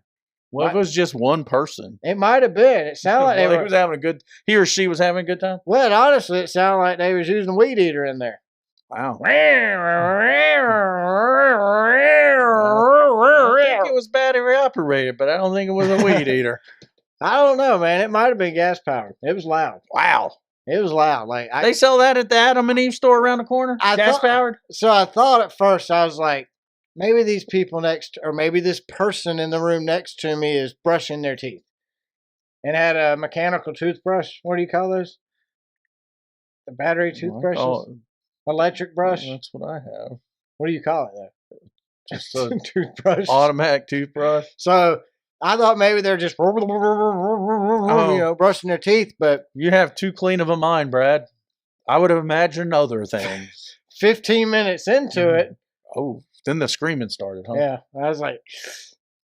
Well, if it was just one person.
It might have been. It sounded like
he was having he or she was having a good time?
Well, honestly, it sounded like they was using a weed eater in there.
Wow. I think it was battery operated, but I don't think it was a weed eater.
I don't know, man. It might have been gas powered. It was loud.
Wow.
It was loud. Like
they sell that at the Adam and Eve store around the corner? Gas powered?
So I thought at first, I was like, maybe these people or maybe this person in the room next to me is brushing their teeth and had a mechanical toothbrush. What do you call those? The battery toothbrushes? Electric brush?
That's what I have.
What do you call it, though?
Just a
toothbrush.
automatic toothbrush.
So I thought maybe they're just, brushing their teeth, but
you have too clean of a mind, Brad. I would have imagined other things.
15 minutes into it.
Oh, then the screaming started, huh?
Yeah. I was like,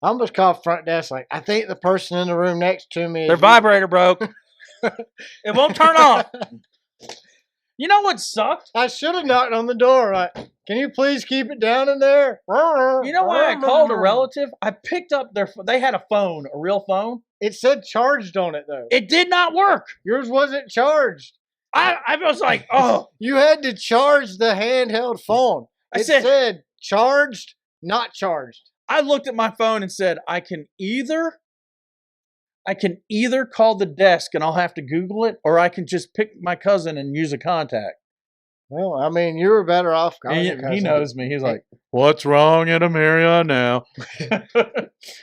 I almost called front desk. Like, I think the person in the room next to me.
Their vibrator broke. It won't turn off. You know what sucked?
I should have knocked on the door. Like, can you please keep it down in there?
You know why I called a relative? I picked up they had a phone, a real phone.
It said charged on it, though.
It did not work.
Yours wasn't charged.
I was like, oh.
You had to charge the handheld phone. It said charged, not charged.
I looked at my phone and said, I can either call the desk and I'll have to Google it, or I can just pick my cousin and use a contact.
Well, I mean, you were better off calling your cousin.
He knows me. He's like, what's wrong at a Marriott now?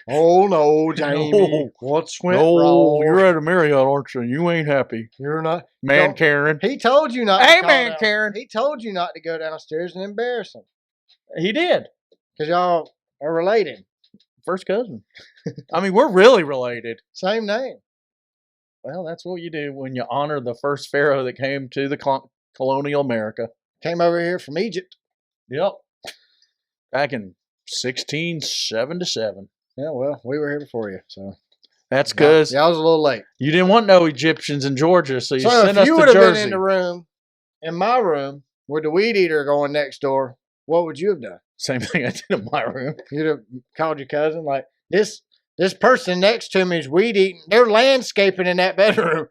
Oh, no, Jamie.
No.
What's went wrong?
You're at a Marriott, aren't you? You ain't happy.
You're not.
Man, Karen.
He told you not to
Hey, man, Karen.
He told you not to go downstairs and embarrass him.
He did.
Because y'all are related.
First cousin. I mean, we're really related.
Same name.
Well, that's what you do when you honor the first pharaoh that came to the colonial America.
Came over here from Egypt.
Yep. Back in 1677.
Yeah, well, we were here before you, so.
That's because
y'all was a little late.
You didn't want no Egyptians in Georgia, so you sent us to Jersey.
If you would have been in the room, in my room, with the weed eater going next door, what would you have done?
Same thing I did in my room.
You'd have called your cousin like, this person next to me is weed eating. They're landscaping in that bedroom.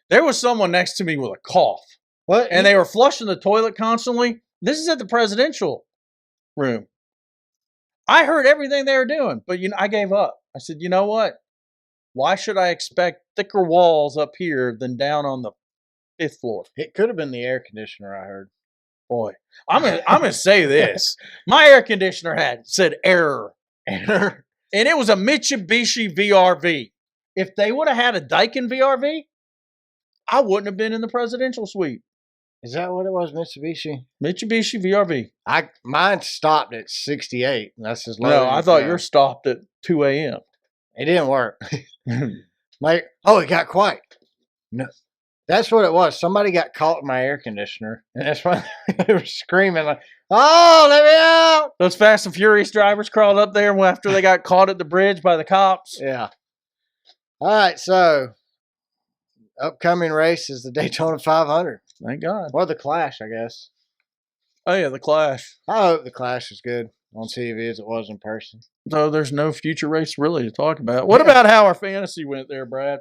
There was someone next to me with a cough.
What?
And they were flushing the toilet constantly. This is at the presidential room. I heard everything they were doing, but I gave up. I said, you know what? Why should I expect thicker walls up here than down on the 5th floor?
It could have been the air conditioner, I heard.
Boy, I'm gonna say this. My air conditioner said error.
Error.
And it was a Mitsubishi VRV. If they would have had a Daikin VRV, I wouldn't have been in the presidential suite.
Is that what it was, Mitsubishi?
Mitsubishi VRV.
Mine stopped at 68. That's as low.
No, I thought yours stopped at 2 a.m.
It didn't work. Like, oh, it got quiet. No, that's what it was. Somebody got caught in my air conditioner, and that's why they were screaming like, "Oh, let me out!"
Those Fast and Furious drivers crawled up there after they got caught at the bridge by the cops.
Yeah. All right, so upcoming race is the Daytona 500.
Thank God.
Or the Clash, I guess.
Oh, yeah, the Clash.
I hope the Clash is good on TV as it was in person.
So there's no future race really to talk about. What about how our fantasy went there, Brad?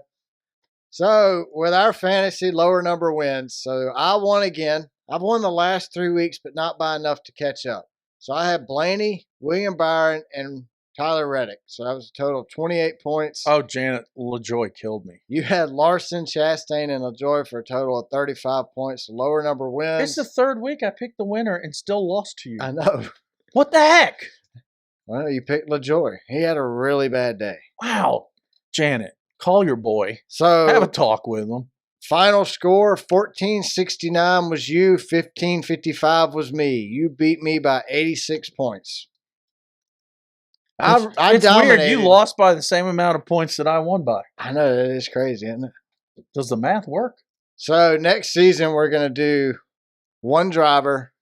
So with our fantasy, lower number wins. So I won again. I've won the last 3 weeks, but not by enough to catch up. So I had Blaney, William Byron, and Tyler Reddick. So that was a total of 28 points.
Oh, Janet LaJoy killed me.
You had Larson, Chastain, and LaJoy for a total of 35 points. The lower number wins.
It's the 3rd week I picked the winner and still lost to you.
I know.
What the heck?
Well, you picked LaJoy. He had a really bad day.
Wow. Janet, call your boy.
So
have a talk with him.
Final score, 1469 was you, 1555 was me. You beat me by 86 points.
It's weird. You lost by the same amount of points that I won by.
I know. It is crazy, isn't it?
Does the math work?
So next season, we're going to do one driver,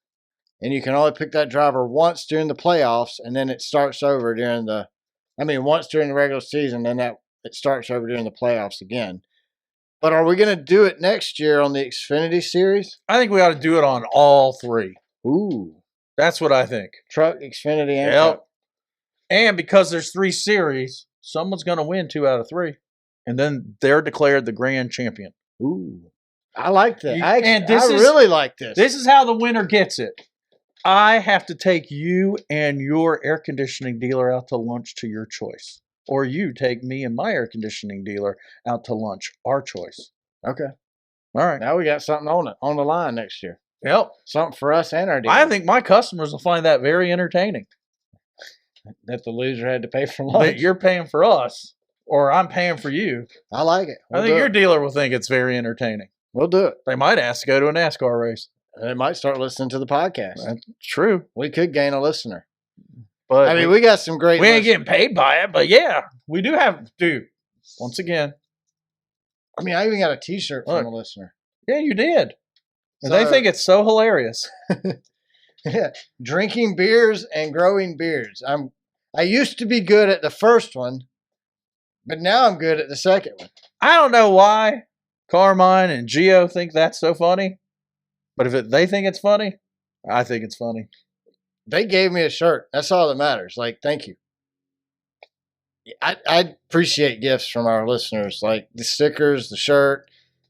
and you can only pick that driver once during the playoffs, and then it starts over once during the regular season, then it starts over during the playoffs again. But are we going to do it next year on the Xfinity Series?
I think we ought to do it on all 3.
Ooh.
That's what I think.
Truck, Xfinity, and
Cup. And because there's 3 series, someone's going to win 2 out of 3. And then they're declared the grand champion.
Ooh. I like that. I
really
like this.
This is how the winner gets it. I have to take you and your air conditioning dealer out to lunch to your choice. Or you take me and my air conditioning dealer out to lunch, our choice.
Okay.
All right.
Now we got something on the line next year.
Yep.
Something for us and our dealer.
I think my customers will find that very entertaining.
That the loser had to pay for lunch.
That you're paying for us, or I'm paying for you.
I like it.
I think your dealer will think it's very entertaining.
We'll do it.
They might ask to go to a NASCAR race.
And they might start listening to the podcast.
That's true.
We could gain a listener.
But
I mean, we got some great
We ain't getting paid by it, but yeah, we do have, dude, once again.
I mean, I even got a T-shirt from a listener.
Yeah, you did. And they think it's so hilarious.
Yeah, drinking beers and growing beards. I used to be good at the first one, but now I'm good at the second one.
I don't know why Carmine and Gio think that's so funny, but if they think it's funny, I think it's funny.
They gave me a shirt. That's all that matters. Like, thank you. I appreciate gifts from our listeners, like the stickers, the shirt.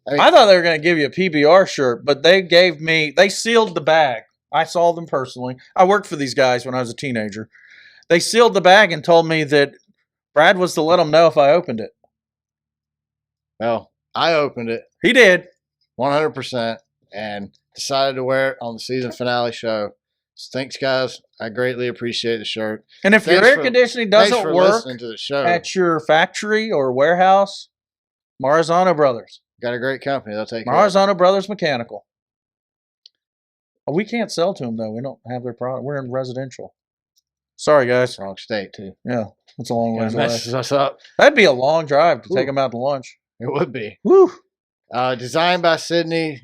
I thought they were going to give you a PBR shirt, but they sealed the bag. I saw them personally. I worked for these guys when I was a teenager. They sealed the bag and told me that Brad was to let them know if I opened it.
Well, I opened it.
He did.
100%, and decided to wear it on the season finale show. So thanks, guys. I greatly appreciate the shirt.
And if your air conditioning doesn't work
to the show
at your factory or warehouse, Marzano Brothers.
Got a great company. They'll take care of it.
Marzano Brothers Mechanical. We can't sell to them, though. We don't have their product. We're in residential. Sorry, guys.
Wrong state, too.
Yeah, it's a long way away.
Messes us up.
That'd be a long drive to take them out to lunch.
It would be.
Woo.
Designed by Sydney.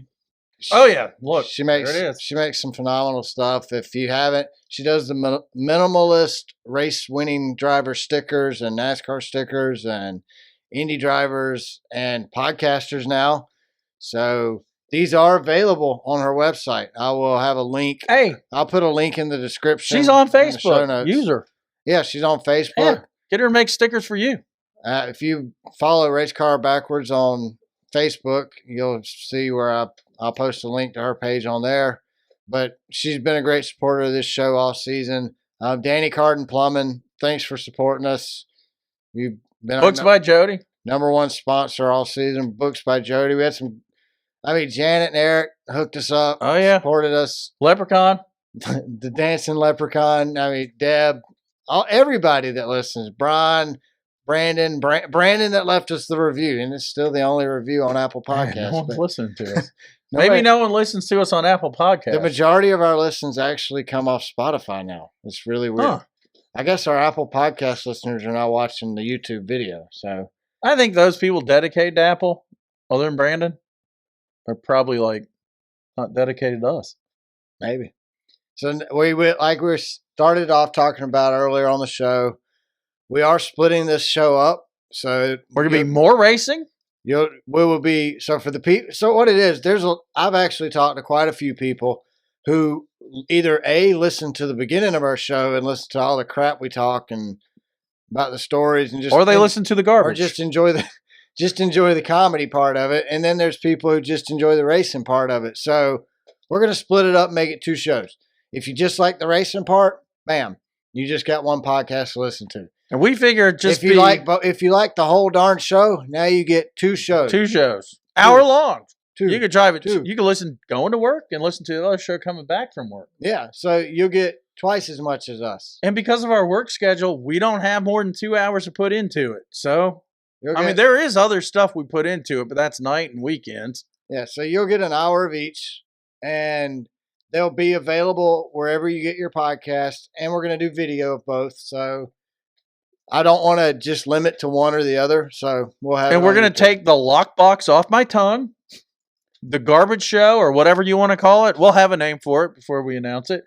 Oh yeah, look,
she makes some phenomenal stuff. If you haven't, she does the minimalist race winning driver stickers and NASCAR stickers and Indy drivers and podcasters now. So these are available on her website. I will have a link.
Hey,
I'll put a link in the description.
She's on Facebook. Use her.
Yeah, she's on Facebook.
Yeah. Get her to make stickers for you.
If you follow Race Car Backwards on Facebook, you'll see where I'll post a link to her page on there. But she's been a great supporter of this show all season. Danny Carden Plumbing, thanks for supporting us. You've been
Books by Jody,
#1 sponsor all season. Books by Jody. We had Janet and Eric hooked us up.
Oh yeah,
supported us.
Leprechaun,
the dancing leprechaun. Deb, everybody that listens. Brian. Brandon that left us the review, and it's still the only review on Apple Podcasts.
No one's listening to us. Maybe no one listens to us on Apple Podcasts.
The majority of our listens actually come off Spotify now. It's really weird. Huh. I guess our Apple Podcast listeners are now watching the YouTube video. So
I think those people dedicated to Apple, other than Brandon, are probably not dedicated to us.
Maybe. So we started off talking about earlier on the show. We are splitting this show up, so
we're gonna be more racing.
We will be for the people. So what it is, I've actually talked to quite a few people who either listen to the beginning of our show and listen to all the crap we talk and about the stories, and
or they listen to the garbage,
or just enjoy the comedy part of it. And then there's people who just enjoy the racing part of it. So we're gonna split it up, and make it 2 shows. If you just like the racing part, bam, you just got one podcast to listen to.
And we figured
if you like the whole darn show, now you get 2 shows.
2 shows. Hour long.
2.
You could drive it. 2. You can listen going to work and listen to the other show coming back from work.
Yeah. So you'll get twice as much as us.
And because of our work schedule, we don't have more than 2 hours to put into it. So, there is other stuff we put into it, but that's night and weekends.
Yeah. So you'll get an hour of each, and they'll be available wherever you get your podcast. And we're going to do video of both. So I don't want to just limit to one or the other, so we'll have.
And we're going to take the lockbox off my tongue, the garbage show, or whatever you want to call it. We'll have a name for it before we announce it.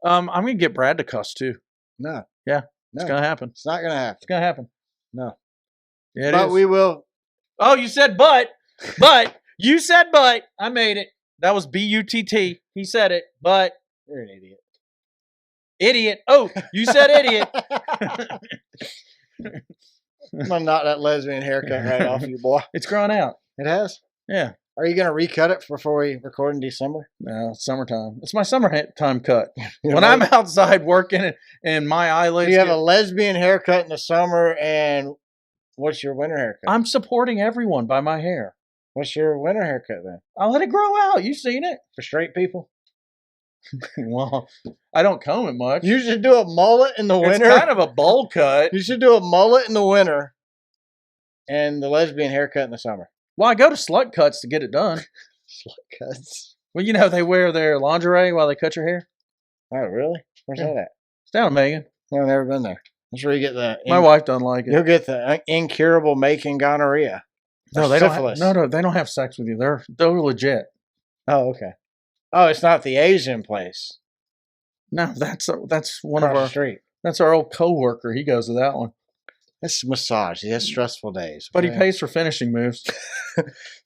I'm going to get Brad to cuss too.
No.
Yeah, it's going to happen.
It's not going to happen.
It's going to happen.
No.
Yeah,
but we will.
Oh, you said but. You said but. I made it. That was B-U-T-T. He said it, but.
You're an idiot.
Idiot. Oh, you said idiot.
I'm going to knock that lesbian haircut right off you, boy.
It's grown out.
It has?
Yeah.
Are you going to recut it before we record in December?
No, it's summertime. It's my summertime cut. When I'm outside working and my eyelids.
You have a lesbian haircut in the summer, and what's your winter haircut?
I'm supporting everyone by my hair.
What's your winter haircut then?
I'll let it grow out. You've seen it.
For straight people?
Well, I don't comb it much.
You should do a mullet in the winter.
It's kind of a bowl cut.
You should do a mullet in the winter and the lesbian haircut in the summer.
Well, I go to Slut Cuts to get it done.
Slut Cuts.
Well, you know, they wear their lingerie while they cut your hair.
Oh, really? Where's that at?
It's down in Megan.
I've never been there. That's where you get the.
My wife doesn't like it.
You'll get the incurable Macon gonorrhea.
No, they don't. No, they don't have sex with you. They're legit.
Oh, okay. Oh, it's not the Asian place.
No, that's one
Across
of our
the street.
That's our old coworker. He goes to that one.
That's massage. He has stressful days.
But he pays for finishing moves.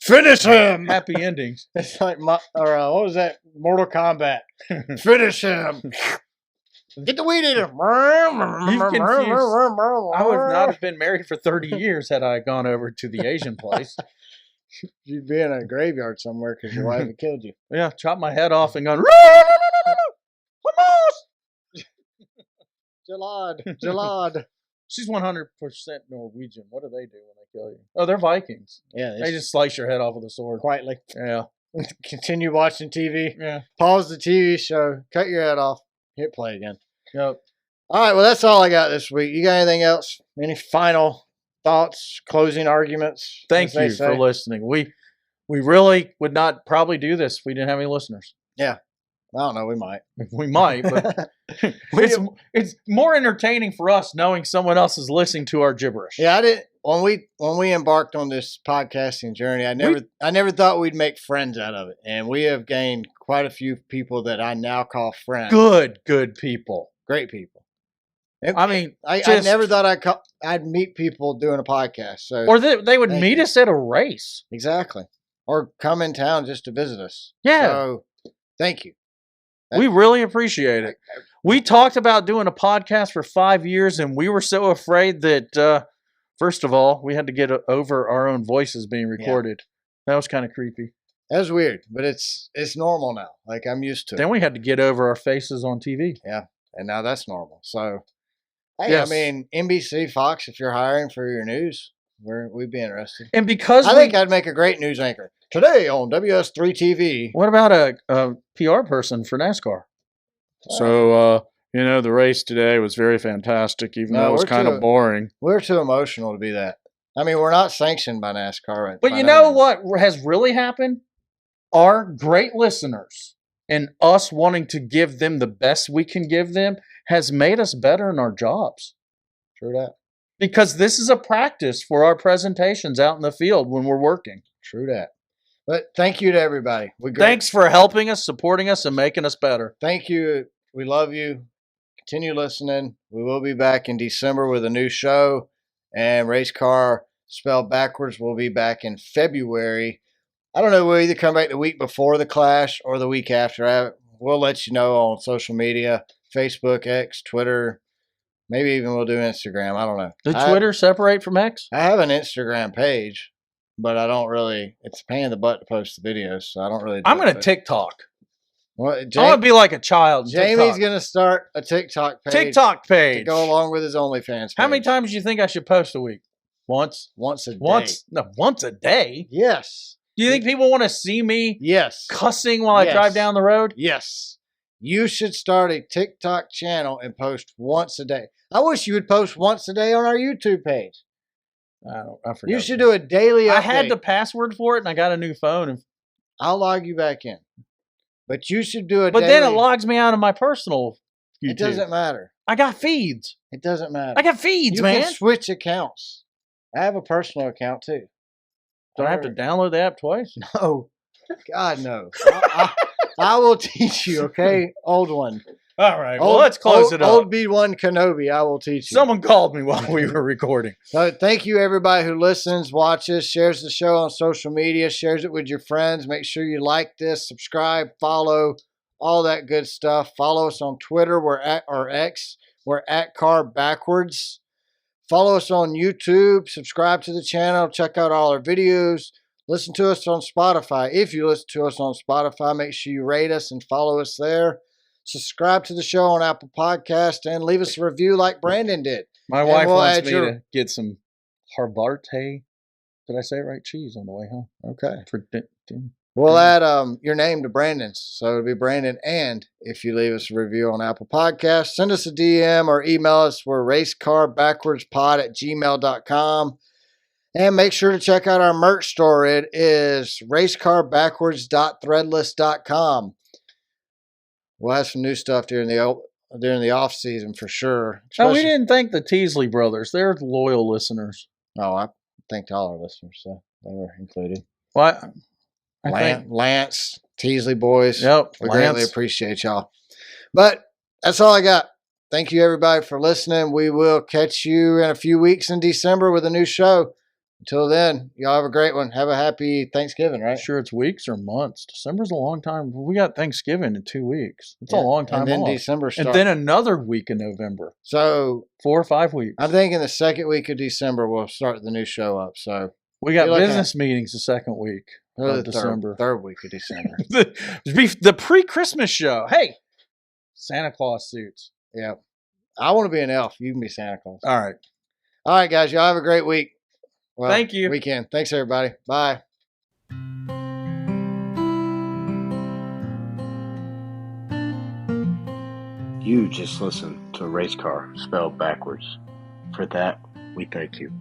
Finish him.
Happy endings.
It's like what was that? Mortal Kombat. Finish him. Get the weed eater.
You've confused. I would not have been married for 30 years had I gone over to the Asian place.
You'd be in a graveyard somewhere because your wife had killed you.
Yeah, chop my head off and gone.
Jalad.
She's 100% Norwegian. What do they do when they kill you? Oh, they're Vikings.
Yeah,
they just slice your head off with a sword.
Quietly.
Yeah.
Continue watching TV.
Yeah.
Pause the TV show. Cut your head off. Hit play again.
Yep.
All right. Well, that's all I got this week. You got anything else? Any final thoughts? Closing arguments?
Thank you for listening. We really would not probably do this if we didn't have any listeners.
Yeah. I don't know. We might.
We might, but it's more entertaining for us knowing someone else is listening to our gibberish.
Yeah, I didn't. When we embarked on this podcasting journey, I never thought we'd make friends out of it, and we have gained quite a few people that I now call friends.
Good people,
great people.
I mean,
I never thought I'd meet people doing a podcast. So,
or they would meet us at a race,
exactly, or come in town just to visit us.
Yeah.
So, thank you.
We really appreciate it. We talked about doing a podcast for 5 years, and we were so afraid that, first of all, we had to get over our own voices being recorded. Yeah. That was kind of creepy.
That was weird, but it's normal now. Like, I'm used to it.
Then we had to get over our faces on TV.
Yeah, and now that's normal. So, hey,
yes.
I mean, NBC, Fox, if you're hiring for your news, we'd be interested.
And because
I think I'd make a great news anchor. Today on WS3 TV.
What about a PR person for NASCAR? So, the race today was very fantastic, even though it was kind of boring.
We're too emotional to be that. I mean, we're not sanctioned by NASCAR. Right?
But you know what has really happened? Our great listeners and us wanting to give them the best we can give them has made us better in our jobs.
True that.
Because this is a practice for our presentations out in the field when we're working.
True that. But thank you to everybody.
Thanks for helping us, supporting us, and making us better.
Thank you. We love you. Continue listening. We will be back in December with a new show. And Race Car Spelled Backwards will be back in February. I don't know. We'll either come back the week before the Clash or the week after. We'll let you know on social media. Facebook, X, Twitter. Maybe even we'll do Instagram. I don't know.
Did Twitter separate from X?
I have an Instagram page. But I don't really, it's a pain in the butt to post the videos, so I don't really do
I'm going to TikTok.
Well,
I'm going to be like a child.
Jamie's going to start a TikTok page. To go along with his OnlyFans page.
How many times do you think I should post a week? Once?
Once a day.
Once a day?
Yes.
Do you think people want to see me cussing while I drive down the road?
Yes. You should start a TikTok channel and post once a day. I wish you would post once a day on our YouTube page.
I forgot.
You should do a daily update.
I had the password for it, and I got a new phone.
I'll log you back in. But you should do a
But then it logs me out of my personal YouTube.
It doesn't matter.
I got feeds.
It doesn't matter.
I got feeds, man.
You can switch accounts. I have a personal account, too.
Do I have to download the app twice?
No. God, no. I will teach you, okay? Old one.
All right, well, let's close it up.
Old B1 Kenobi, I will teach you.
Someone called me while we were recording.
So thank you, everybody who listens, watches, shares the show on social media, shares it with your friends. Make sure you like this, subscribe, follow, all that good stuff. Follow us on Twitter. We're at Car Backwards. Follow us on YouTube. Subscribe to the channel. Check out all our videos. Listen to us on Spotify. If you listen to us on Spotify, make sure you rate us and follow us there. Subscribe to the show on Apple Podcast and leave us a review like Brandon did.
My wife wants me to get some Harvarte. Did I say it right? Cheese on the way home.
Okay.
We'll
We'll add your name to Brandon's. So it'll be Brandon. And if you leave us a review on Apple Podcast, send us a DM or email us. We're racecarbackwardspod@gmail.com. And make sure to check out our merch store. It is racecarbackwards.threadless.com. We'll have some new stuff during the off season for sure.
No, we didn't thank the Teasley brothers. They're loyal listeners.
Oh, I thanked all our listeners, so they were included.
What?
Lance, Teasley boys.
Yep,
we greatly appreciate y'all. But that's all I got. Thank you, everybody, for listening. We will catch you in a few weeks in December with a new show. Until then, y'all have a great one. Have a happy Thanksgiving, right?
Sure, it's weeks or months. December's a long time. We got Thanksgiving in 2 weeks. It's a long time
and then
off.
December starts.
And then another week in November.
So
4 or 5 weeks.
I'm thinking the second week of December we'll start the new show up. So
we got business meetings the second week of December.
Third week of December.
the pre-Christmas show. Hey, Santa Claus suits.
Yeah. I want to be an elf. You can be Santa Claus.
All right.
All right, guys. Y'all have a great week. Well,
thank you.
Weekend. Thanks, everybody. Bye.
You just listened to Race Car spelled backwards. For that, we thank you.